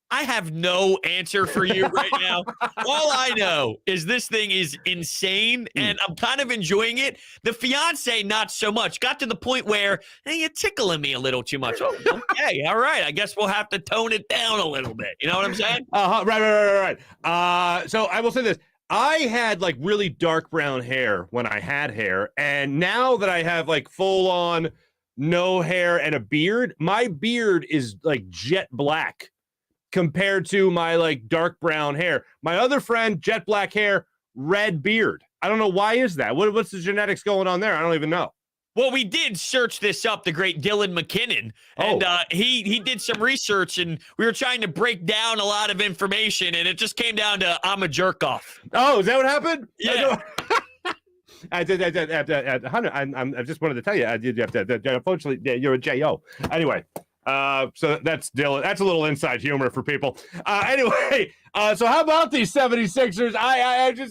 I have no answer for you right now. All I know is this thing is insane, and I'm kind of enjoying it. The fiance, not so much. Got to the point where, hey, you're tickling me a little too much. Oh, okay, all right. I guess we'll have to tone it down a little bit. You know what I'm saying? Right. So I will say this. I had like really dark brown hair when I had hair, and now that I have like full-on no hair and a beard, my beard is like jet black compared to my like dark brown hair. My other friend, jet black hair, red beard. I don't know why is that. What's the genetics going on there? I don't even know. Well, we did search this up, the great Dylan McKinnon, and he did some research, and we were trying to break down a lot of information, and it just came down to I'm a jerk off. Oh, is that what happened? Yeah. I just wanted to tell you, unfortunately, you're a J.O. Anyway, so that's Dylan. That's a little inside humor for people. Anyway, so how about these 76ers?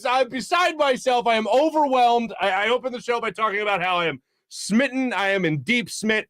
I'm beside myself. I am overwhelmed. I opened the show by talking about how I am smitten. I am in deep smit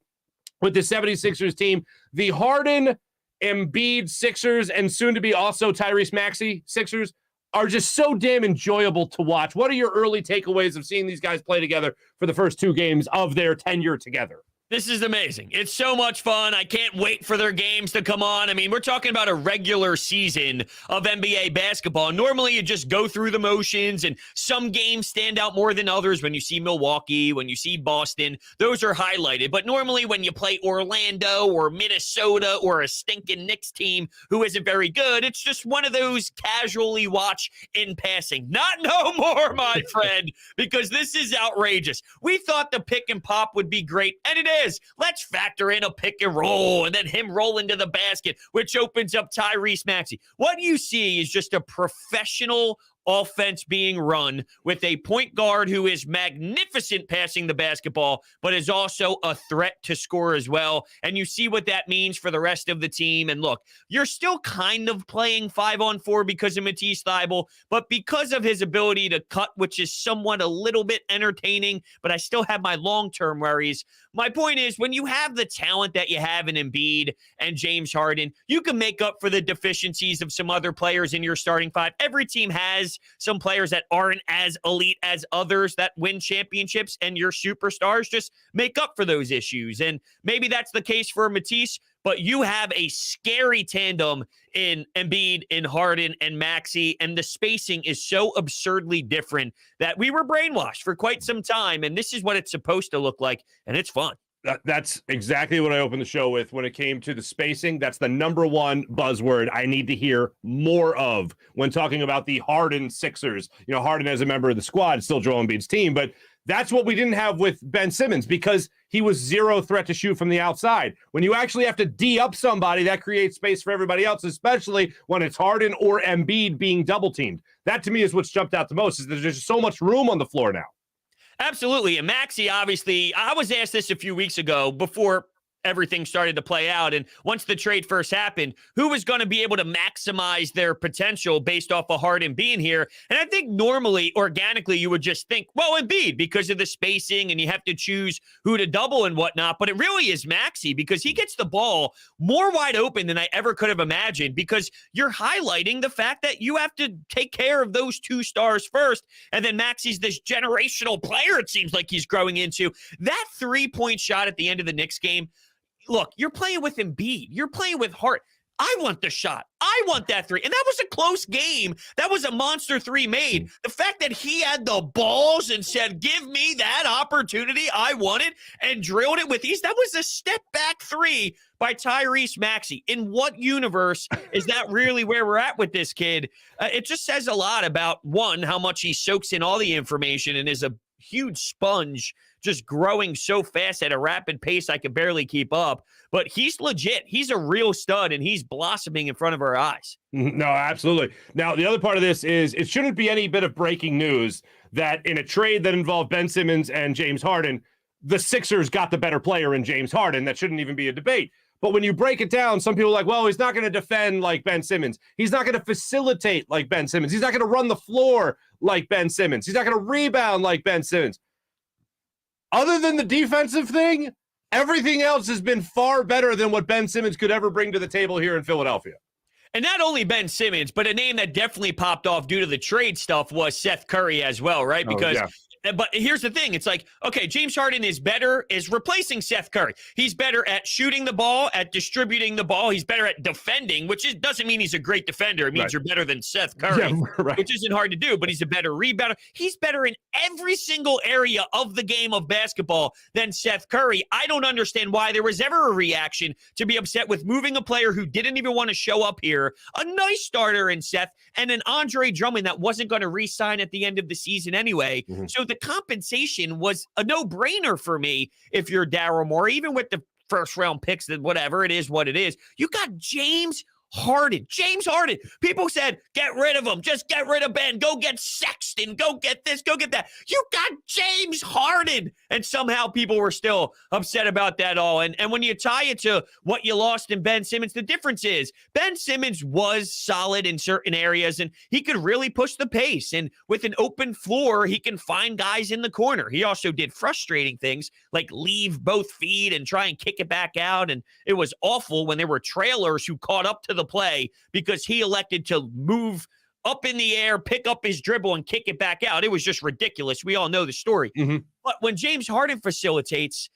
with the 76ers team. The Harden, Embiid Sixers, and soon to be also Tyrese Maxey Sixers are just so damn enjoyable to watch. What are your early takeaways of seeing these guys play together for the first 2 games of their tenure together? This is amazing. It's so much fun. I can't wait for their games to come on. I mean, we're talking about a regular season of NBA basketball. Normally, you just go through the motions, and some games stand out more than others. When you see Milwaukee, when you see Boston, those are highlighted. But normally, when you play Orlando or Minnesota or a stinking Knicks team who isn't very good, it's just one of those casually watch in passing. Not no more, my friend, because this is outrageous. We thought the pick and pop would be great, and it is. Let's factor in a pick and roll and then him roll into the basket, which opens up Tyrese Maxey. What you see is just a professional offense being run with a point guard who is magnificent passing the basketball, but is also a threat to score as well. And you see what that means for the rest of the team. And look, you're still kind of playing 5-on-4 because of Matisse Thybulle, but because of his ability to cut, which is somewhat a little bit entertaining, but I still have my long-term worries. My point is, when you have the talent that you have in Embiid and James Harden, you can make up for the deficiencies of some other players in your starting 5. Every team has some players that aren't as elite as others that win championships, and your superstars just make up for those issues. And maybe that's the case for Matisse, but you have a scary tandem in Embiid, in Harden, and Maxey, and the spacing is so absurdly different that we were brainwashed for quite some time, and this is what it's supposed to look like, and it's fun. That's exactly what I opened the show with when it came to the spacing. That's the number one buzzword I need to hear more of when talking about the Harden Sixers. You know, Harden as a member of the squad, still Joel Embiid's team, but that's what we didn't have with Ben Simmons because he was zero threat to shoot from the outside. When you actually have to D up somebody, that creates space for everybody else, especially when it's Harden or Embiid being double teamed. That to me is what's jumped out the most, is that there's just so much room on the floor now. Absolutely. And Maxey, obviously, I was asked this a few weeks ago before everything started to play out. And once the trade first happened, who was going to be able to maximize their potential based off of Harden being here? And I think normally, organically, you would just think, well, Embiid, because of the spacing and you have to choose who to double and whatnot. But it really is Maxey because he gets the ball more wide open than I ever could have imagined because you're highlighting the fact that you have to take care of those 2 stars first. And then Maxey's this generational player it seems like he's growing into. That 3-point shot at the end of the Knicks game, look, you're playing with Embiid. You're playing with Hart. I want the shot. I want that 3. And that was a close game. That was a monster 3 made. The fact that he had the balls and said, give me that opportunity I wanted and drilled it with ease. That was a step back 3 by Tyrese Maxey. In what universe is that really where we're at with this kid? It just says a lot about, one, how much he soaks in all the information and is a huge sponge, just growing so fast at a rapid pace I could barely keep up. But he's legit. He's a real stud, and he's blossoming in front of our eyes. No, absolutely. Now, the other part of this is it shouldn't be any bit of breaking news that in a trade that involved Ben Simmons and James Harden, the Sixers got the better player in James Harden. That shouldn't even be a debate. But when you break it down, some people are like, well, he's not going to defend like Ben Simmons. He's not going to facilitate like Ben Simmons. He's not going to run the floor like Ben Simmons. He's not going to rebound like Ben Simmons. Other than the defensive thing, everything else has been far better than what Ben Simmons could ever bring to the table here in Philadelphia. And not only Ben Simmons, but a name that definitely popped off due to the trade stuff was Seth Curry as well, right? Because But here's the thing. It's like, okay, James Harden is replacing Seth Curry. He's better at shooting the ball, at distributing the ball. He's better at defending, which doesn't mean he's a great defender. It means you're better than Seth Curry, which isn't hard to do, but he's a better rebounder. He's better in every single area of the game of basketball than Seth Curry. I don't understand why there was ever a reaction to be upset with moving a player who didn't even want to show up here, a nice starter in Seth, and an Andre Drummond that wasn't going to re-sign at the end of the season anyway. So the compensation was a no-brainer for me if you're Daryl Morey, even with the first-round picks, that whatever it is, what it is. You got James Harden. People said, get rid of him. Just get rid of Ben. Go get Sexton. Go get this. Go get that. You got James Harden. And somehow people were still upset about that all. And when you tie it to what you lost in Ben Simmons, the difference is Ben Simmons was solid in certain areas, and he could really push the pace. And with an open floor, he can find guys in the corner. He also did frustrating things like leave both feet and try and kick it back out. And it was awful when there were trailers who caught up to the play because he elected to move up in the air, pick up his dribble, and kick it back out. It was just ridiculous. We all know the story. But when James Harden facilitates,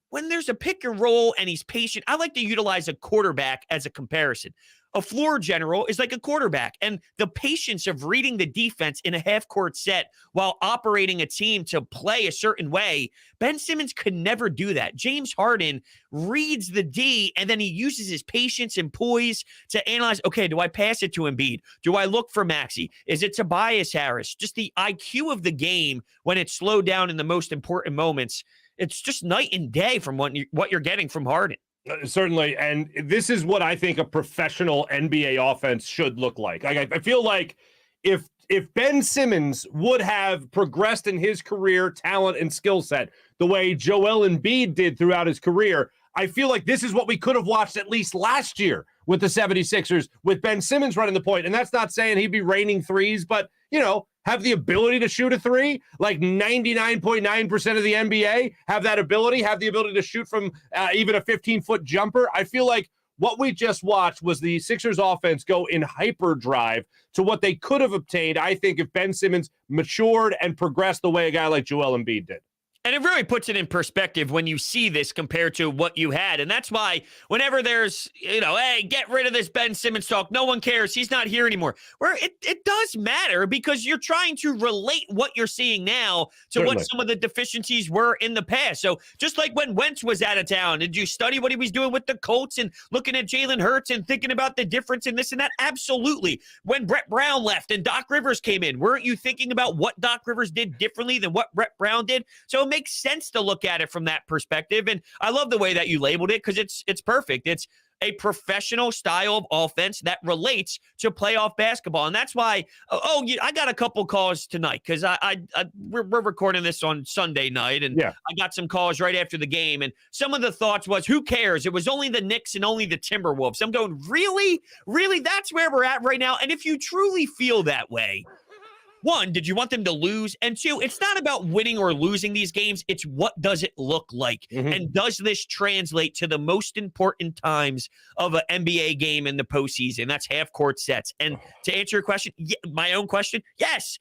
when there's a pick and roll and he's patient, I like to utilize a quarterback as a comparison. A floor general is like a quarterback, and the patience of reading the defense in a half-court set while operating a team to play a certain way, Ben Simmons could never do that. James Harden reads the D, and then he uses his patience and poise to analyze, okay, do I pass it to Embiid? Do I look for Maxey? Is it Tobias Harris? Just the IQ of the game when it's slowed down in the most important moments. It's just night and day from what you're getting from Harden. Certainly, and this is what I think a professional NBA offense should look like. I feel like if Ben Simmons would have progressed in his career, talent, and skill set the way Joel Embiid did throughout his career, I feel like this is what we could have watched at least last year with the 76ers, with Ben Simmons running the point. And that's not saying he'd be raining threes, but, you know, have the ability to shoot a three, like 99.9% of the NBA have that ability, have the ability to shoot from even a 15-foot jumper. I feel like what we just watched was the Sixers offense go in hyperdrive to what they could have obtained, I think, if Ben Simmons matured and progressed the way a guy like Joel Embiid did. And it really puts it in perspective when you see this compared to what you had. And that's why whenever there's, you know, hey, get rid of this Ben Simmons talk, no one cares, he's not here anymore. Where it does matter because you're trying to relate what you're seeing now to Certainly. what some of the deficiencies were in the past. So just like when Wentz was out of town, did you study what he was doing with the Colts and looking at Jalen Hurts and thinking about the difference in this and that? Absolutely. When Brett Brown left and Doc Rivers came in, weren't you thinking about what Doc Rivers did differently than what Brett Brown did? So it makes sense to look at it from that perspective. And I love the way that you labeled it because it's perfect. It's a professional style of offense that relates to playoff basketball. And that's why, I got a couple calls tonight because we're recording this on Sunday night. And I got some calls right after the game. And some of the thoughts was, who cares? It was only the Knicks and only the Timberwolves. I'm going, really? Really? That's where we're at right now? And if you truly feel that way, one, did you want them to lose? And two, it's not about winning or losing these games. It's what does it look like? And does this translate to the most important times of an NBA game in the postseason? That's half-court sets. And to answer your question, my own question, yes,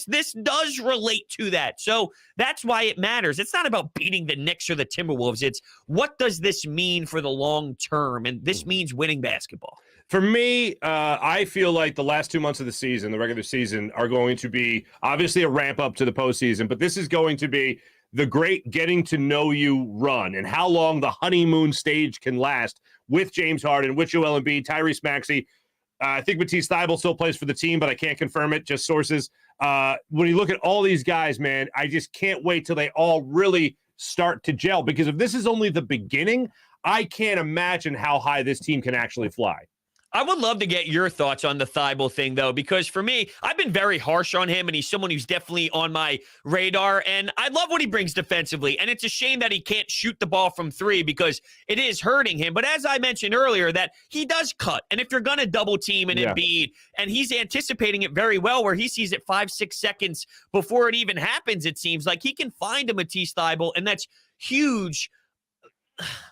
this does relate to that. So that's why it matters. It's not about beating the Knicks or the Timberwolves. It's what does this mean for the long term? And this means winning basketball. For me, I feel like the last 2 months of the season, the regular season, are going to be obviously a ramp up to the postseason, but this is going to be the great getting to know you run and how long the honeymoon stage can last with James Harden, with Joel Embiid, Tyrese Maxey. I think Matisse Thybulle still plays for the team, but I can't confirm it, just sources. When you look at all these guys, man, I just can't wait till they all really start to gel, because if this is only the beginning, I can't imagine how high this team can actually fly. I would love to get your thoughts on the Thybulle thing, though, because for me, I've been very harsh on him, and he's someone who's definitely on my radar, and I love what he brings defensively, and it's a shame that he can't shoot the ball from three because it is hurting him. But as I mentioned earlier, that he does cut, and if you're going to double team an Embiid, and he's anticipating it very well where he sees it 5-6 seconds before it even happens, it seems like he can find a Matisse Thybulle, and that's huge.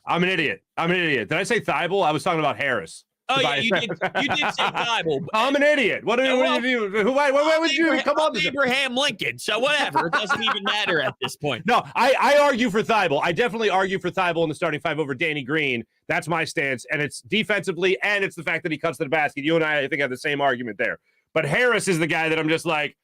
I'm an idiot. Did I say Thybulle? I was talking about Harris. Oh, yeah, you did say Thybulle. I'm an idiot. What would you come on? Abraham Lincoln. So whatever. It doesn't even matter at this point. No, I argue for Thybulle. I definitely argue for Thybulle in the starting five over Danny Green. That's my stance. And it's defensively, and it's the fact that he cuts to the basket. You and I think, have the same argument there. But Harris is the guy that I'm just like,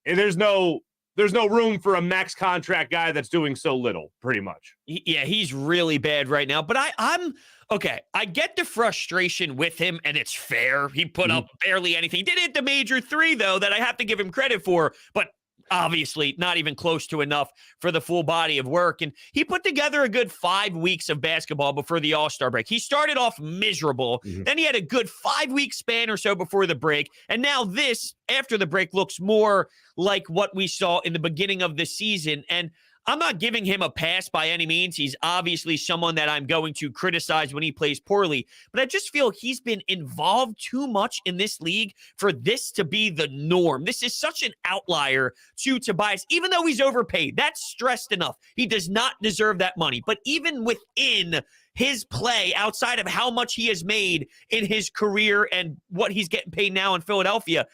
there's no room for a max contract guy that's doing so little, pretty much. Yeah, he's really bad right now. But I'm okay. I get the frustration with him, and it's fair. He put up barely anything. He did hit the major three, though, that I have to give him credit for. But obviously not even close to enough for the full body of work. And he put together a good 5 weeks of basketball before the All-Star break. He started off miserable. Then he had a good 5-week span or so before the break. And now this, after the break, looks more like what we saw in the beginning of the season. And I'm not giving him a pass by any means. He's obviously someone that I'm going to criticize when he plays poorly, but I just feel he's been involved too much in this league for this to be the norm. This is such an outlier to Tobias, even though he's overpaid. That's stressed enough. He does not deserve that money. But even within his play, outside of how much he has made in his career and what he's getting paid now in Philadelphia,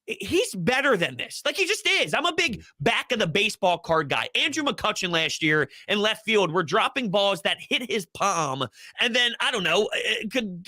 he's better than this. Like, he just is. I'm a big back of the baseball card guy. Andrew McCutchen last year in left field were dropping balls that hit his palm. And then, I don't know,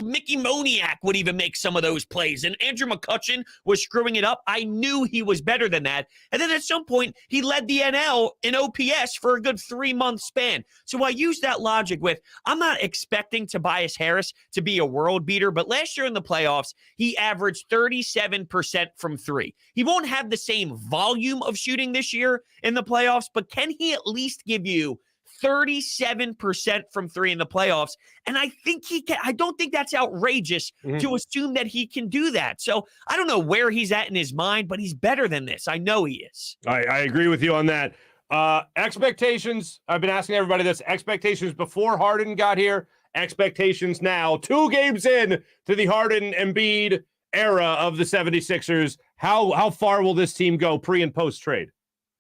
Mickey Moniak would even make some of those plays. And Andrew McCutchen was screwing it up. I knew he was better than that. And then at some point, he led the NL in OPS for a good 3-month span. So I use that logic with, I'm not expecting Tobias Harris to be a world beater, but last year in the playoffs, he averaged 37% from 3. He won't have the same volume of shooting this year in the playoffs, but can he at least give you 37% from 3 in the playoffs? And I think he can. I don't think that's outrageous to assume that he can do that. So I don't know where he's at in his mind, but he's better than this. I know he is. I agree with you on that. Expectations. I've been asking everybody this. Expectations before Harden got here. Expectations now. 2 games in to the Harden Embiid era of the 76ers. How far will this team go pre and post trade?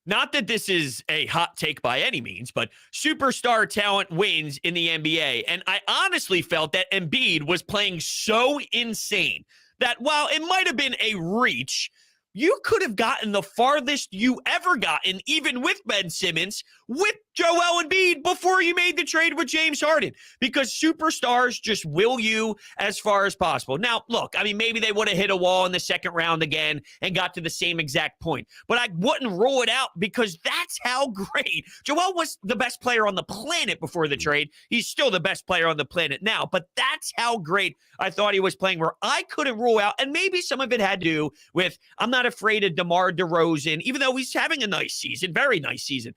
Not that this is a hot take by any means, but superstar talent wins in the NBA. And I honestly felt that Embiid was playing so insane that while it might have been a reach, you could have gotten the farthest you ever gotten, even with Ben Simmons, with Joel Embiid before you made the trade with James Harden, because superstars just will you as far as possible. Now, look, I mean, maybe they would have hit a wall in the second round again and got to the same exact point, but I wouldn't rule it out because that's how great. Joel was the best player on the planet before the trade. He's still the best player on the planet now, but that's how great I thought he was playing, where I couldn't rule out, and maybe some of it had to do with, I'm not afraid of DeMar DeRozan, even though he's having a nice season, very nice season.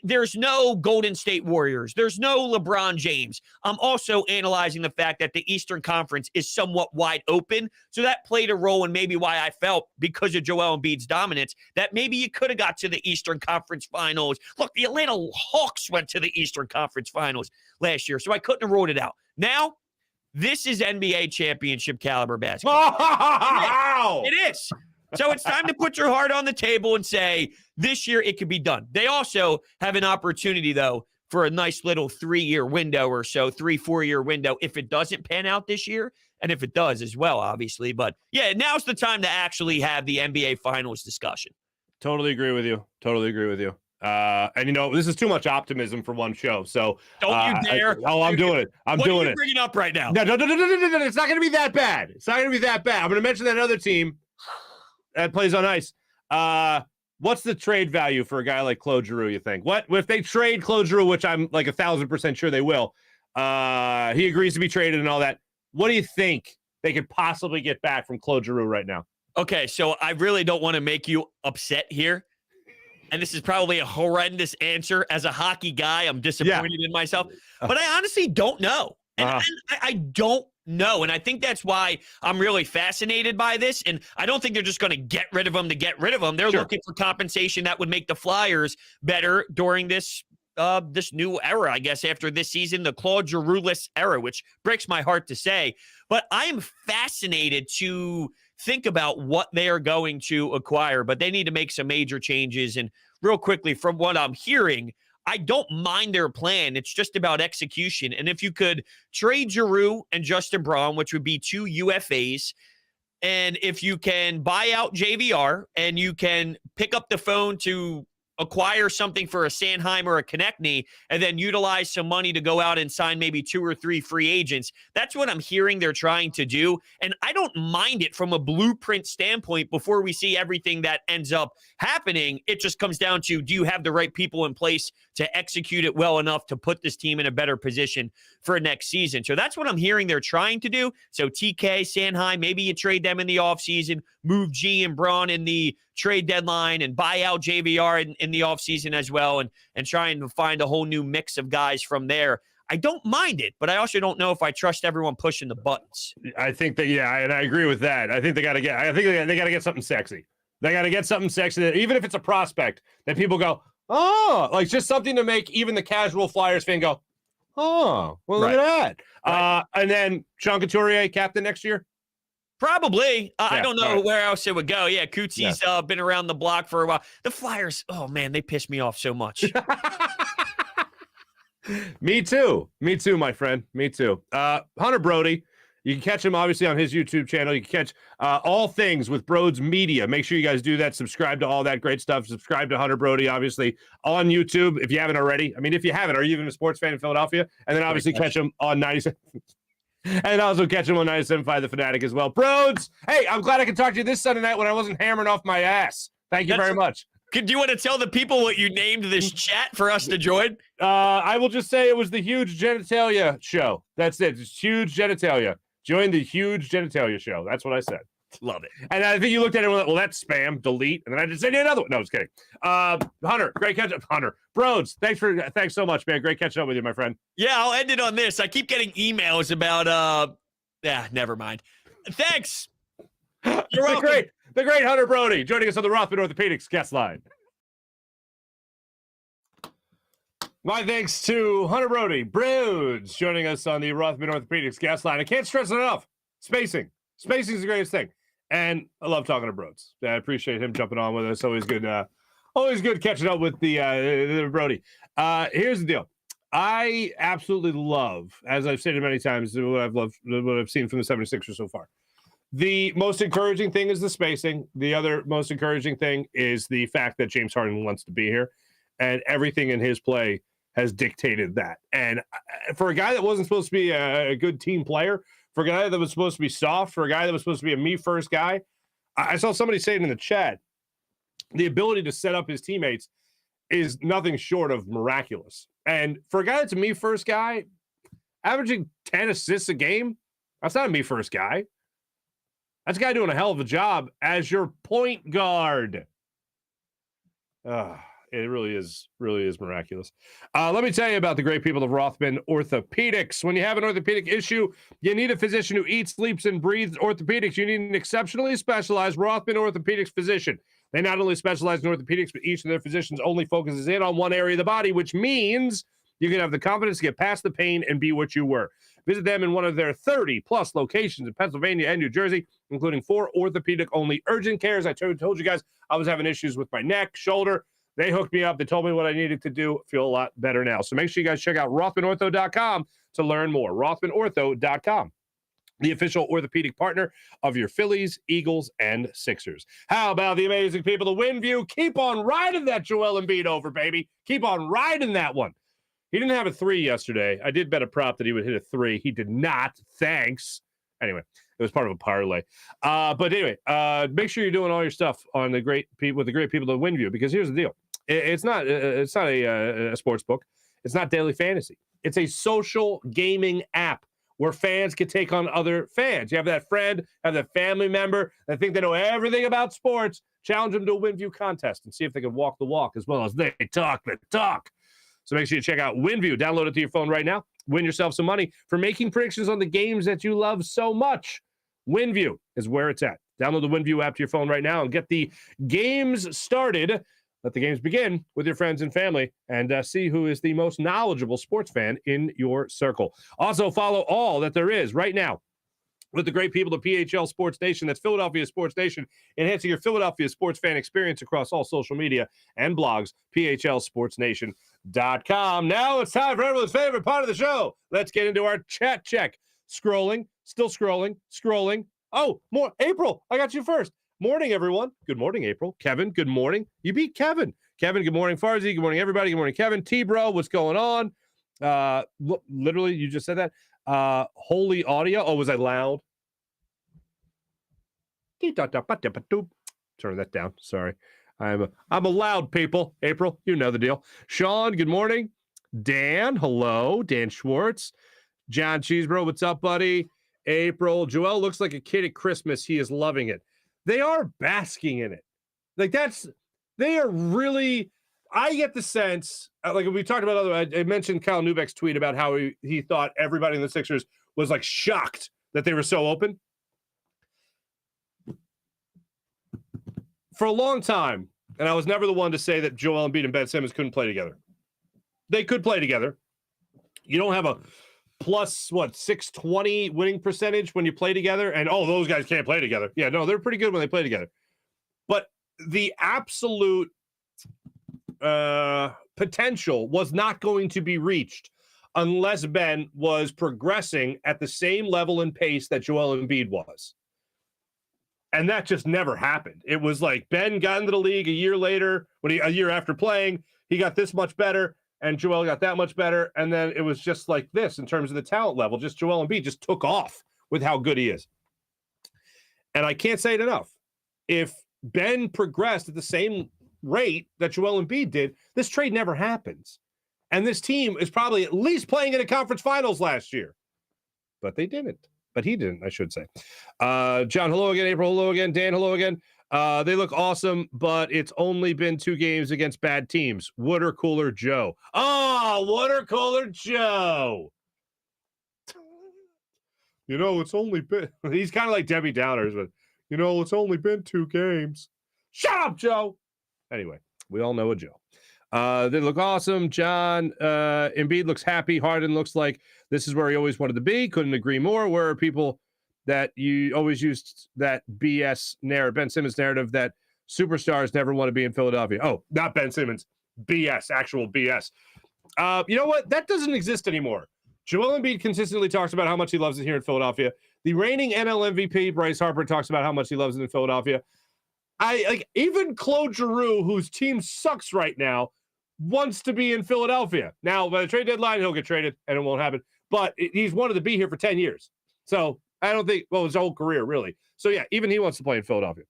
There's no Golden State Warriors. There's no LeBron James. I'm also analyzing the fact that the Eastern Conference is somewhat wide open. So that played a role in maybe why I felt, because of Joel Embiid's dominance, that maybe you could have got to the Eastern Conference Finals. Look, the Atlanta Hawks went to the Eastern Conference Finals last year, so I couldn't have ruled it out. Now, this is NBA championship caliber basketball. Wow! It is. So it's time to put your heart on the table and say, this year it could be done. They also have an opportunity, though, for a nice little 3-year window or so, 3-4-year window, if it doesn't pan out this year, and if it does as well, obviously. But, yeah, now's the time to actually have the NBA Finals discussion. Totally agree with you. Totally agree with you. And, you know, this is too much optimism for one show. So don't you dare. I'm doing it. I'm doing it. What are you bringing up right now? No. It's not going to be that bad. It's not going to be that bad. I'm going to mention that other team that plays on ice. What's the trade value for a guy like Claude Giroux, you think? What if they trade Claude Giroux, which I'm like 1,000% sure they will? He agrees to be traded and all that. What do you think they could possibly get back from Claude Giroux right now? Okay, so I really don't want to make you upset here. And this is probably a horrendous answer. As a hockey guy, I'm disappointed in myself. But I honestly don't know. And I don't know. And I think that's why I'm really fascinated by this. And I don't think they're just going to get rid of him to get rid of him. They're looking for compensation that would make the Flyers better during this new era, I guess, after this season, the Claude Giroux-less era, which breaks my heart to say. But I am fascinated to think about what they are going to acquire, but they need to make some major changes. And real quickly, from what I'm hearing, I don't mind their plan. It's just about execution. And if you could trade Giroux and Justin Braun, which would be 2 UFAs, and if you can buy out JVR and you can pick up the phone to acquire something for a Sanheim or a Konechny and then utilize some money to go out and sign maybe 2 or 3 free agents. That's what I'm hearing they're trying to do. And I don't mind it from a blueprint standpoint before we see everything that ends up happening. It just comes down to, do you have the right people in place to execute it well enough to put this team in a better position for next season? So that's what I'm hearing they're trying to do. So TK, Sanheim, maybe you trade them in the offseason, move G and Braun in the trade deadline, and buy out JVR in the offseason as well, and trying to find a whole new mix of guys from there. I don't mind it, but I also don't know if I trust everyone pushing the buttons. I think that, yeah, and I agree with that. I think they got to get something sexy. They got to get something sexy that, even if it's a prospect, that people go, oh, like just something to make even the casual Flyers fan go, oh, well, look at that. Right. And then Sean Couturier, captain next year? Probably. I don't know where else it would go. Yeah, Cootie's been around the block for a while. The Flyers, oh, man, they piss me off so much. Me too, my friend. Me too. Hunter Brody, you can catch him obviously on his YouTube channel. You can catch all things with Brodes Media. Make sure you guys do that. Subscribe to all that great stuff. Subscribe to Hunter Brody, obviously, on YouTube if you haven't already. I mean, if you haven't, are you even a sports fan in Philadelphia? And then obviously catch him on 97. And also catch him on 97.5 The Fanatic as well. Brodes, hey, I'm glad I could talk to you this Sunday night when I wasn't hammering off my ass. Thank you very much. Do you want to tell the people what you named this chat for us to join? I will just say it was the Huge Genitalia Show. That's it. It's Huge Genitalia. Join the Huge Genitalia Show. That's what I said. Love it. And I think you looked at it and went, well, that's spam. Delete. And then I just said another one. No, I was kidding. Hunter, great catch up. Hunter. Brodes, thanks so much, man. Great catching up with you, my friend. Yeah, I'll end it on this. I keep getting emails about never mind. Thanks. You're welcome. The great Hunter Brody joining us on the Rothman Orthopedics guest line. My thanks to Hunter Brody, Brodes, joining us on the Rothman Orthopedics guest line. I can't stress it enough. Spacing. Spacing is the greatest thing. And I love talking to Brodes. I appreciate him jumping on with us. Always good catching up with the Brody. Here's the deal. I absolutely love, as I've stated many times, what I've seen from the 76ers so far. The most encouraging thing is the spacing. The other most encouraging thing is the fact that James Harden wants to be here, and everything in his play has dictated that. And for a guy that wasn't supposed to be a good team player, for a guy that was supposed to be soft, for a guy that was supposed to be a me-first guy, I saw somebody say it in the chat, the ability to set up his teammates is nothing short of miraculous. And for a guy that's a me-first guy, averaging 10 assists a game, that's not a me-first guy. That's a guy doing a hell of a job as your point guard. It really is miraculous. Let me tell you about the great people of Rothman Orthopedics. When you have an orthopedic issue, you need a physician who eats, sleeps, and breathes orthopedics. You need an exceptionally specialized Rothman Orthopedics physician. They not only specialize in orthopedics, but each of their physicians only focuses in on one area of the body, which means you can have the confidence to get past the pain and be what you were. Visit them in one of their 30-plus locations in Pennsylvania and New Jersey, including 4 orthopedic-only urgent cares. I told you guys I was having issues with my neck, shoulder. They hooked me up. They told me what I needed to do. Feel a lot better now. So make sure you guys check out RothmanOrtho.com to learn more. RothmanOrtho.com, the official orthopedic partner of your Phillies, Eagles, and Sixers. How about the amazing people of WinView? Keep on riding that Joel Embiid over, baby. Keep on riding that one. He didn't have a 3 yesterday. I did bet a prop that he would hit a 3. He did not. Thanks. Anyway, it was part of a parlay. But anyway, make sure you're doing all your stuff on the great people with the great people at WinView, because here's the deal. It's not a sports book. It's not daily fantasy. It's a social gaming app where fans can take on other fans. You have that friend, have that family member that think they know everything about sports. Challenge them to a WinView contest and see if they can walk the walk as well as they talk the talk. So make sure you check out WinView. Download it to your phone right now. Win yourself some money for making predictions on the games that you love so much. WinView is where it's at. Download the WinView app to your phone right now and get the games started. Let the games begin with your friends and family, and see who is the most knowledgeable sports fan in your circle. Also, follow all that there is right now with the great people of PHL Sports Nation. That's Philadelphia Sports Nation, enhancing your Philadelphia sports fan experience across all social media and blogs, phlsportsnation.com. Now it's time for everyone's favorite part of the show. Let's get into our chat check. Scrolling, still scrolling. Oh, more. April, I got you first. Morning, everyone. Good morning, April. Kevin, good morning. You beat Kevin. Kevin, good morning. Farzy, good morning, everybody. Good morning, Kevin. T-Bro, what's going on? Literally, you just said that. Holy audio. Oh, was I loud? Turn that down. Sorry. I'm a loud people. April, you know the deal. Sean, good morning. Dan, hello. Dan Schwartz. John Cheesebro, what's up, buddy? April. Joel looks like a kid at Christmas. He is loving it. They are basking in it. Like they are really, I get the sense, like we talked about I mentioned Kyle Neubeck's tweet about how he thought everybody in the Sixers was like shocked that they were so open. For a long time, and I was never the one to say that Joel Embiid and Ben Simmons couldn't play together. They could play together. You don't have a plus, 620 winning percentage when you play together, and those guys can't play together. Yeah, no, they're pretty good when they play together. But the absolute potential was not going to be reached unless Ben was progressing at the same level and pace that Joel Embiid was. And that just never happened. It was like Ben got into the league a year later, a year after playing, he got this much better, and Joel got that much better. And then it was just like this in terms of the talent level. Just Joel Embiid just took off with how good he is. And I can't say it enough. If Ben progressed at the same rate that Joel Embiid did, this trade never happens. And this team is probably at least playing in a conference finals last year. But they didn't. But he didn't, I should say. John, hello again. April, hello again. Dan, hello again. They look awesome, but it's only been 2 games against bad teams. Water Cooler Joe. Water Cooler Joe. It's only been... He's kind of like Debbie Downers, but, it's only been 2 games. Shut up, Joe. Anyway, we all know a Joe. They look awesome. John, Embiid looks happy. Harden looks like this is where he always wanted to be. Couldn't agree more. Where are people that you always used that BS narrative, Ben Simmons narrative that superstars never want to be in Philadelphia? Oh, not Ben Simmons. BS, actual BS. You know what? That doesn't exist anymore. Joel Embiid consistently talks about how much he loves it here in Philadelphia. The reigning NL MVP, Bryce Harper, talks about how much he loves it in Philadelphia. Even Claude Giroux, whose team sucks right now, wants to be in Philadelphia. Now, by the trade deadline, he'll get traded, and it won't happen. But he's wanted to be here for 10 years. So I don't think, his whole career, really. So, yeah, even he wants to play in Philadelphia.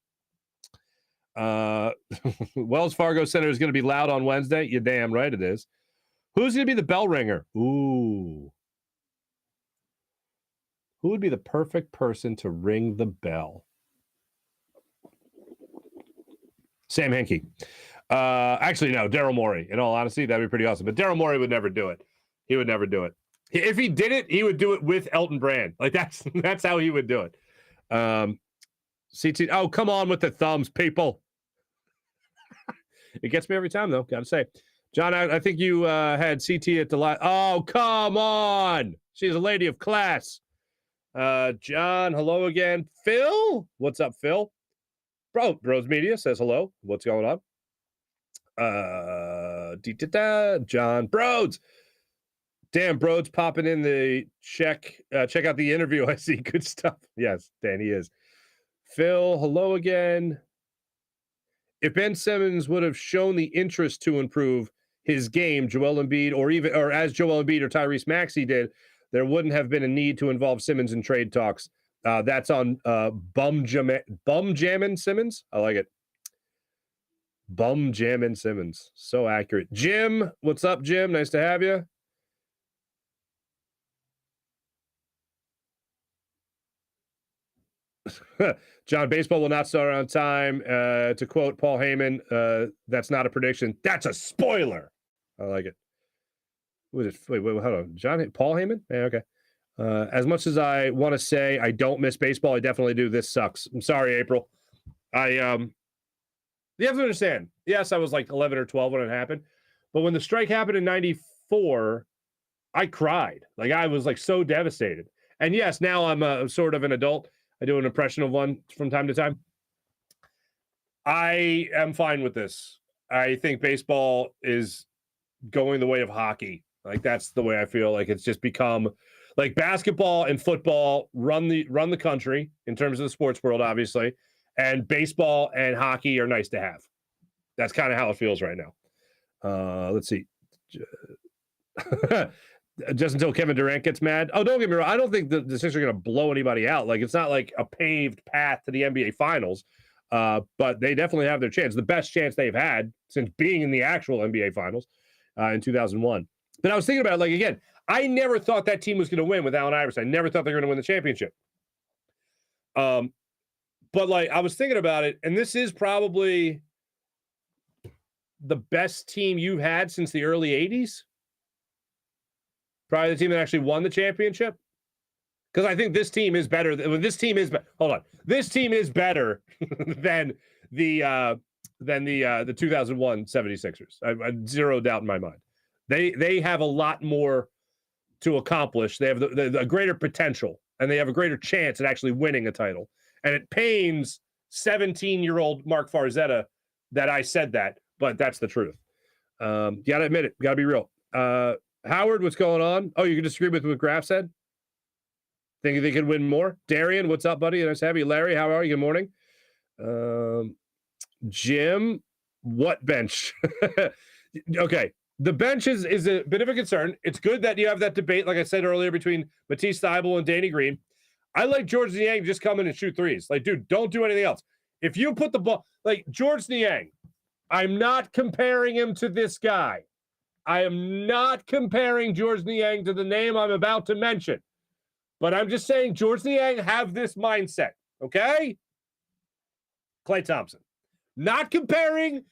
Wells Fargo Center is going to be loud on Wednesday. You're damn right it is. Who's going to be the bell ringer? Ooh. Who would be the perfect person to ring the bell? Sam Hinkie. Actually, no, Daryl Morey. In all honesty, that'd be pretty awesome. But Daryl Morey would never do it. He would never do it. If he did it, he would do it with Elton Brand. Like that's how he would do it. CT. Oh, come on with the thumbs, people. It gets me every time, though. Got to say, John. I think you had CT at the last. Oh, come on. She's a lady of class. John, hello again. Phil, what's up, Phil? Brodes Media says hello. What's going on? John Brodes. Damn, Brodes popping in the check out the interview. I see good stuff. Yes, Dan, he is. Phil, hello again. If Ben Simmons would have shown the interest to improve his game, Joel Embiid, or as Joel Embiid or Tyrese Maxey did, there wouldn't have been a need to involve Simmons in trade talks. That's on Bum Jammin' Simmons. I like it. Bum Jammin' Simmons. So accurate. Jim, what's up, Jim? Nice to have you. John, baseball will not start on time. To quote Paul Heyman, that's not a prediction. That's a spoiler. I like it. Wait, hold on. Paul Heyman? Yeah, okay. As much as I want to say I don't miss baseball, I definitely do. This sucks. I'm sorry, April. You have to understand. Yes, I was like 11 or 12 when it happened. But when the strike happened in 94, I cried. Like I was like so devastated. And yes, now I'm a sort of an adult. I do an impression of one from time to time. I am fine with this. I think baseball is going the way of hockey. Like that's the way I feel. Like it's just become like basketball and football run the country in terms of the sports world, obviously, and baseball and hockey are nice to have. That's kind of how it feels right now. Let's see. Just until Kevin Durant gets mad. Oh, don't get me wrong. I don't think the Sixers are going to blow anybody out. Like, it's not like a paved path to the NBA Finals, but they definitely have their chance. The best chance they've had since being in the actual NBA Finals in 2001. But I was thinking about it, like, again, I never thought that team was going to win with Allen Iverson. I never thought they were going to win the championship. But, like, I was thinking about it, and this is probably the best team you've had since the early 80s. Probably the team that actually won the championship. Because I think this team is better. This team is better than the 2001 76ers. I zero doubt in my mind. They have a lot more to accomplish. They have a greater potential, and they have a greater chance at actually winning a title. And it pains 17-year-old Marc Farzetta that I said that, but that's the truth. You got to admit it. Got to be real. Howard, what's going on? Oh, you can disagree with what Graf said? Think they could win more? Darian, what's up, buddy? Nice to have you. Larry, how are you? Good morning. Jim, what bench? Okay, the bench is a bit of a concern. It's good that you have that debate, like I said earlier, between Matisse Thybulle and Danny Green. I like George Niang to just come in and shoot threes. Like, dude, don't do anything else. If you put the ball, like George Niang, I'm not comparing him to this guy. I am not comparing George Niang to the name I'm about to mention. But I'm just saying George Niang have this mindset, okay? Klay Thompson. Not comparing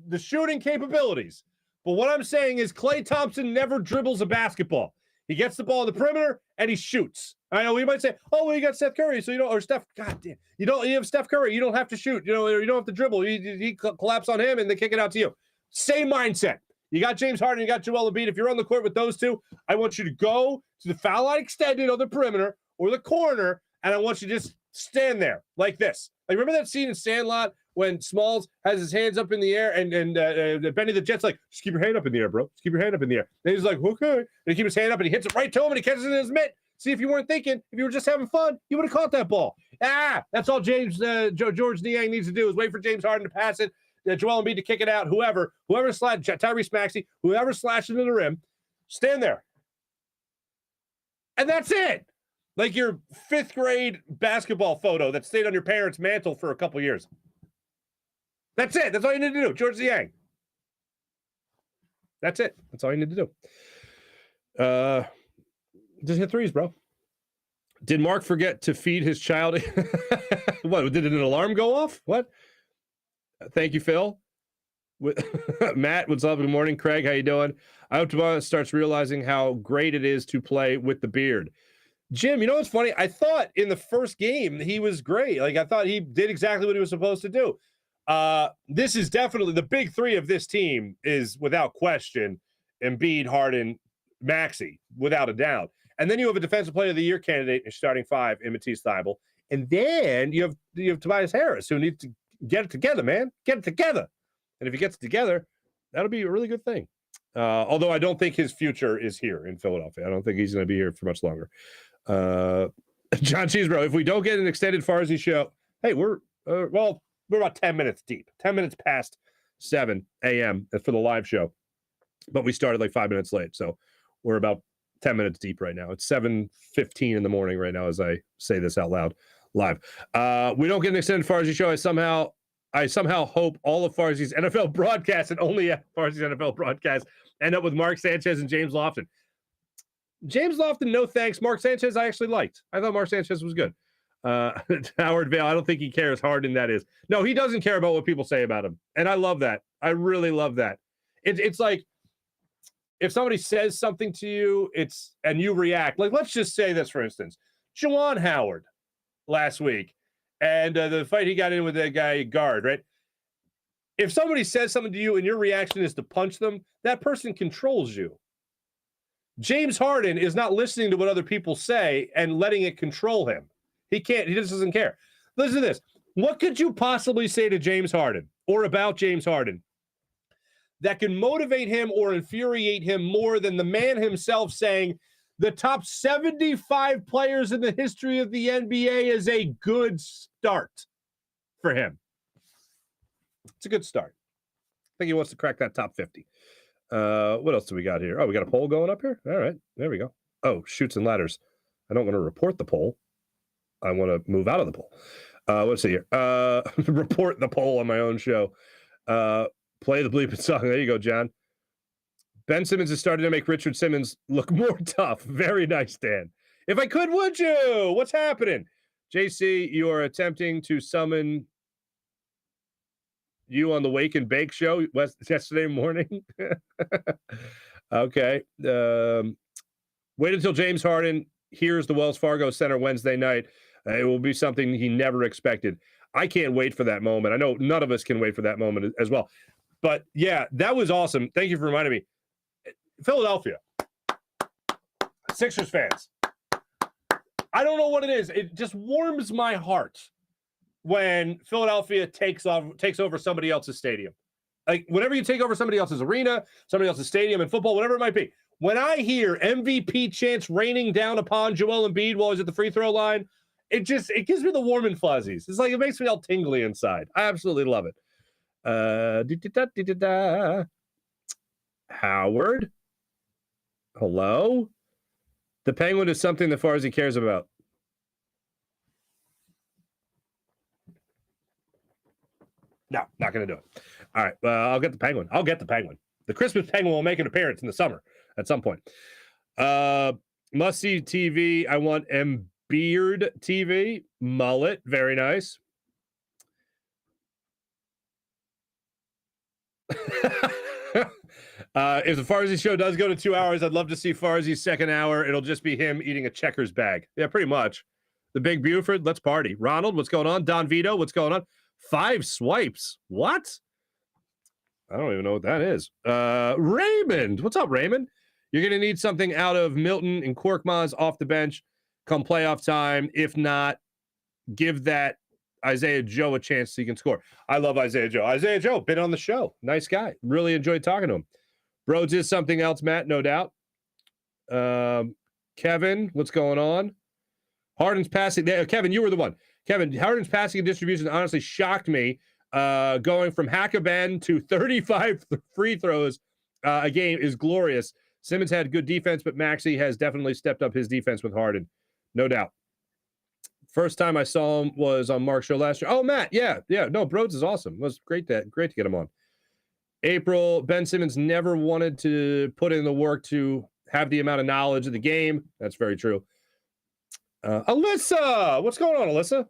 the shooting capabilities. But what I'm saying is Klay Thompson never dribbles a basketball. He gets the ball in the perimeter, and he shoots. I know you might say, oh, well, you got Steph Curry, so you don't, or Steph, God damn. You have Steph Curry, you don't have to shoot, you don't have to dribble. He collapse on him, and they kick it out to you. Same mindset. You got James Harden, you got Joel Embiid. If you're on the court with those two, I want you to go to the foul line extended on the perimeter or the corner, and I want you to just stand there like this. Like, remember that scene in Sandlot when Smalls has his hands up in the air and Benny the Jet's like, just keep your hand up in the air, bro. Just keep your hand up in the air. And he's like, okay. And he keeps his hand up and he hits it right to him and he catches it in his mitt. See, if you weren't thinking, if you were just having fun, you would have caught that ball. That's all George Niang needs to do is wait for James Harden to pass it. Joel Embiid to kick it out, whoever slashes, Tyrese Maxey, whoever slashes into the rim, stand there. And that's it. Like your 5th grade basketball photo that stayed on your parents' mantle for a couple years. That's it. That's all you need to do. George Niang. That's it. That's all you need to do. Just hit threes, bro. Did Marc forget to feed his child? What, did an alarm go off? What? Thank you, Phil. Matt, what's up? Good morning. Craig, how you doing? I hope Tobias starts realizing how great it is to play with the beard. Jim, you know what's funny? I thought in the first game he was great. Like, I thought he did exactly what he was supposed to do. This is definitely the big three of this team is without question Embiid, Harden, Maxey, without a doubt. And then you have a Defensive Player of the Year candidate in your starting 5 in Matisse Thybulle. And then you have Tobias Harris, who needs to get it together, man. Get it together. And if he gets it together, that'll be a really good thing. Although I don't think his future is here in Philadelphia. I don't think he's going to be here for much longer. John Cheesebro, if we don't get an extended Farzy show, hey, we're about 10 minutes deep. 10 minutes past 7 a.m. for the live show. But we started like 5 minutes late. So we're about 10 minutes deep right now. It's 7:15 in the morning right now as I say this out loud live. We don't get an extended Farzy show. I somehow hope all of Farzi's NFL broadcasts and only Farzi's NFL broadcasts end up with Mark Sanchez and James Lofton. James Lofton, no thanks. Mark Sanchez, I actually liked. I thought Mark Sanchez was good. Howard Vail, I don't think he cares. Harden, that is. No, he doesn't care about what people say about him. And I love that. I really love that. It's like if somebody says something to you, and you react. Like, let's just say this, for instance. Juwan Howard last week and the fight he got in with that guy guard, right? If somebody says something to you and your reaction is to punch them, that person controls you. James Harden is not listening to what other people say and letting it control him. He can't. He just doesn't care. Listen to this. What could you possibly say to James Harden or about James Harden that can motivate him or infuriate him more than the man himself saying the top 75 players in the history of the NBA is a good start for him? It's a good start. think he wants to crack that top 50. What else do we got here? Oh, we got a poll going up here. All right, there we go. Oh, Chutes and Ladders. I don't want to report the poll. I want to move out of the poll. Let's see here. Report the poll on my own show. Play the bleeping song. There you go, John. Ben Simmons is starting to make Richard Simmons look more tough. Very nice, Dan. If I could, would you? What's happening? JC, you are attempting to summon you on the Wake and Bake show yesterday morning. Okay. Wait until James Harden hears the Wells Fargo Center Wednesday night. It will be something he never expected. I can't wait for that moment. I know none of us can wait for that moment as well. But yeah, that was awesome. Thank you for reminding me. Philadelphia. Sixers fans. I don't know what it is. It just warms my heart when Philadelphia takes over somebody else's stadium. Like, whenever you take over somebody else's arena, somebody else's stadium in football, whatever it might be, when I hear MVP chants raining down upon Joel Embiid while he's at the free throw line, it gives me the warm and fuzzies. It's like, it makes me all tingly inside. I absolutely love it. Howard, hello. The Penguin is something that Farzy cares about. No, not going to do it. All right, I'll get the Penguin. The Christmas Penguin will make an appearance in the summer at some point. Must-see TV. I want Embiid TV. Mullet, very nice. If the Farzy show does go to 2 hours, I'd love to see Farzy's second hour. It'll just be him eating a Checkers bag. Yeah, pretty much. The Big Buford, let's party. Ronald, what's going on? Don Vito, what's going on? 5 swipes. What? I don't even know what that is. Raymond, what's up, Raymond? You're going to need something out of Milton and Korkmaz off the bench come playoff time. If not, give that Isaiah Joe a chance so he can score. I love Isaiah Joe. Isaiah Joe, been on the show. Nice guy. Really enjoyed talking to him. Brodes is something else, Matt, no doubt. Kevin, what's going on? Harden's passing. Kevin, you were the one. Kevin, Harden's passing and distribution honestly shocked me. Going from hack-a-ben to 35 free throws a game is glorious. Simmons had good defense, but Maxey has definitely stepped up his defense with Harden. No doubt. First time I saw him was on Marc's show last year. Oh, Matt, yeah. No, Brodes is awesome. It was great to get him on. April, Ben Simmons never wanted to put in the work to have the amount of knowledge of the game. That's very true. Alyssa, what's going on, Alyssa?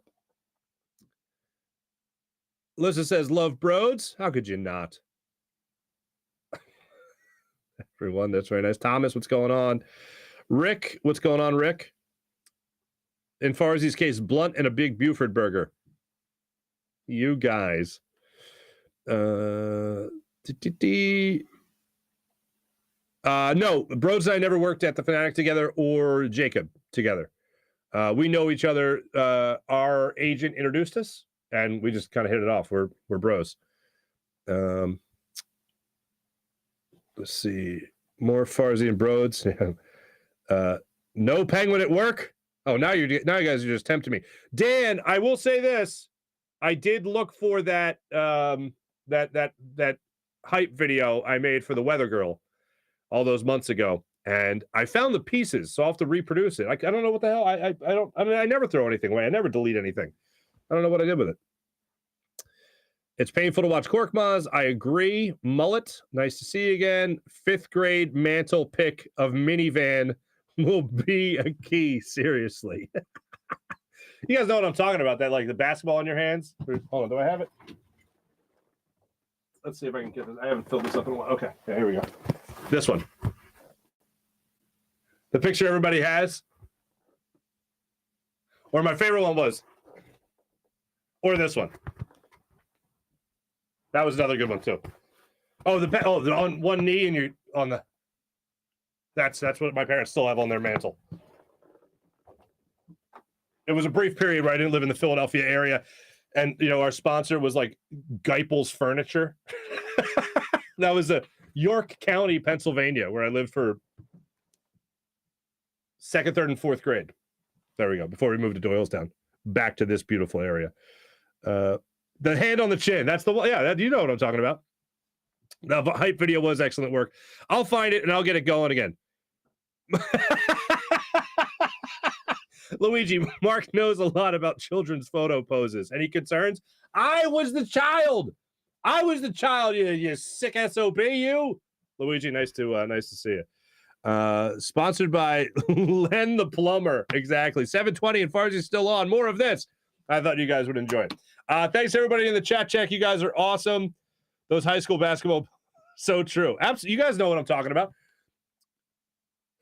Alyssa says, love Brodes. How could you not? Everyone, that's very nice. Thomas, what's going on? Rick, what's going on, Rick? In Farzy's case, blunt and a big Buford burger. You guys. No, Brodes and I never worked at the Fanatic together or Jacob together. We know each other. Our agent introduced us, and we just kind of hit it off. We're bros. Let's see. More Farzy and Brodes. No Penguin at work. Oh, now you guys are just tempting me. Dan, I will say this. I did look for that that hype video I made for the Weather Girl all those months ago, and I found the pieces, so I'll have to reproduce it. I don't know what the hell. I never throw anything away. I never delete anything. I don't know what I did with it. It's painful to watch Korkmaz. I agree. Mullet, nice to see you again. 5th grade mantle pick of minivan will be a key. Seriously. You guys know what I'm talking about, that like the basketball in your hands. Hold on, do I have it? Let's see if I can get this. I haven't filled this up in a while. Okay, yeah, here we go. This one. The picture everybody has. Or my favorite one was. Or this one. That was another good one too. Oh, on one knee and you're on the. That's what my parents still have on their mantle. It was a brief period where I didn't live in the Philadelphia area, and our sponsor was like Geipel's Furniture. That was York County, Pennsylvania, where I lived for 2nd, 3rd, and 4th grade. There we go. Before we moved to Doylestown, back to this beautiful area. The hand on the chin. That's the one. Yeah, you know what I'm talking about. The hype video was excellent work. I'll find it and I'll get it going again. Luigi, Marc knows a lot about children's photo poses. Any concerns? I was the child, you sick SOB, you. Luigi, nice to see you. Sponsored by Len the Plumber. Exactly. 7:20 and Farsy's still on. More of this. I thought you guys would enjoy it. Thanks everybody in the chat check. You guys are awesome. Those high school basketball, so true. Absolutely. You guys know what I'm talking about.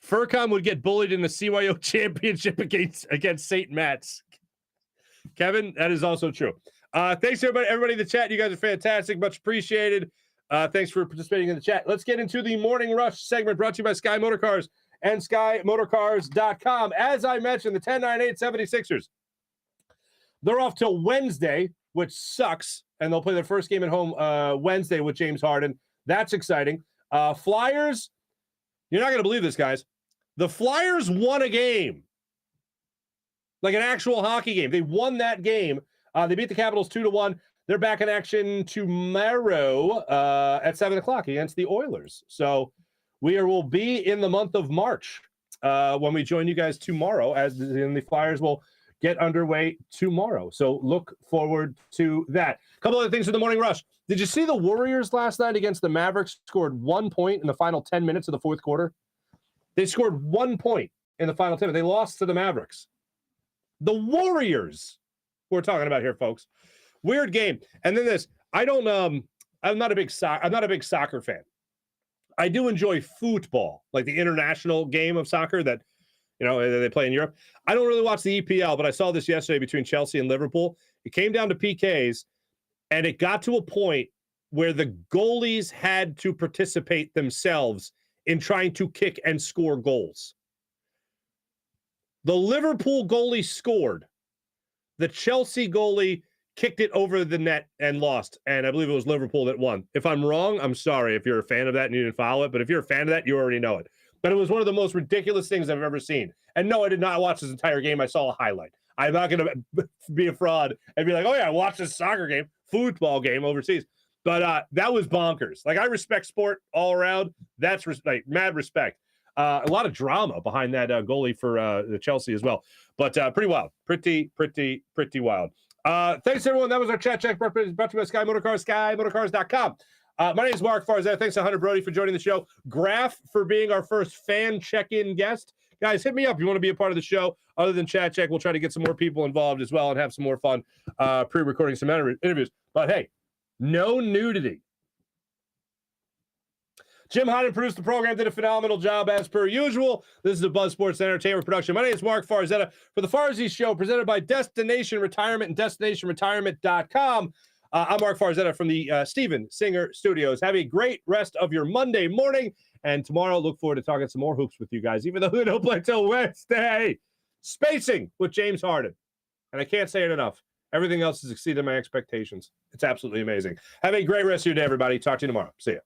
Furcom would get bullied in the CYO championship against St. Matt's. Kevin, that is also true. Thanks everybody in the chat. You guys are fantastic. Much appreciated. Thanks for participating in the chat. Let's get into the Morning Rush segment brought to you by Sky Motorcars and SkyMotorcars.com. As I mentioned, the 10-9-8 76ers. They're off till Wednesday, which sucks, and they'll play their first game at home Wednesday with James Harden. That's exciting. Flyers, you're not going to believe this, guys. The Flyers won a game, like an actual hockey game. They won that game. They beat the Capitals 2-1. They're back in action tomorrow at 7 o'clock against the Oilers. So will be in the month of March when we join you guys tomorrow, as in the Flyers will get underway tomorrow. So look forward to that. A couple other things for the Morning Rush. Did you see the Warriors last night against the Mavericks scored 1 point in the final 10 minutes of the fourth quarter? They scored 1 point in the final 10 minutes. They lost to the Mavericks. The Warriors we're talking about here, folks. Weird game. And then this, I'm not a big soccer fan. I do enjoy football, like the international game of soccer that they play in Europe. I don't really watch the EPL, but I saw this yesterday between Chelsea and Liverpool. It came down to PKs, and it got to a point where the goalies had to participate themselves in trying to kick and score goals. The Liverpool goalie scored. The Chelsea goalie kicked it over the net and lost, and I believe it was Liverpool that won. If I'm wrong, I'm sorry if you're a fan of that and you didn't follow it, but if you're a fan of that, you already know it. But it was one of the most ridiculous things I've ever seen. And no, I did not watch this entire game. I saw a highlight. I'm not going to be a fraud and be like, oh, yeah, I watched this soccer game, football game overseas. But that was bonkers. Like, I respect sport all around. That's mad respect. A lot of drama behind that goalie for the Chelsea as well. But pretty wild. Pretty wild. Thanks, everyone. That was our chat check brought to you by Sky Motorcars, SkyMotorcars.com. My name is Marc Farzy. Thanks to Hunter Brody for joining the show. Graf for being our first fan check-in guest. Guys, hit me up if you want to be a part of the show. Other than chat check, we'll try to get some more people involved as well and have some more fun pre-recording some interviews. But hey, no nudity. Jim Harden produced the program, did a phenomenal job as per usual. This is a Buzz Sports Entertainment production. My name is Marc Farzy for the Farzy Show, presented by Destination Retirement and DestinationRetirement.com. I'm Marc Farzy from the Steven Singer Studios. Have a great rest of your Monday morning. And tomorrow, look forward to talking some more hoops with you guys, even though we don't play till Wednesday. Spacing with James Harden. And I can't say it enough. Everything else has exceeded my expectations. It's absolutely amazing. Have a great rest of your day, everybody. Talk to you tomorrow. See ya.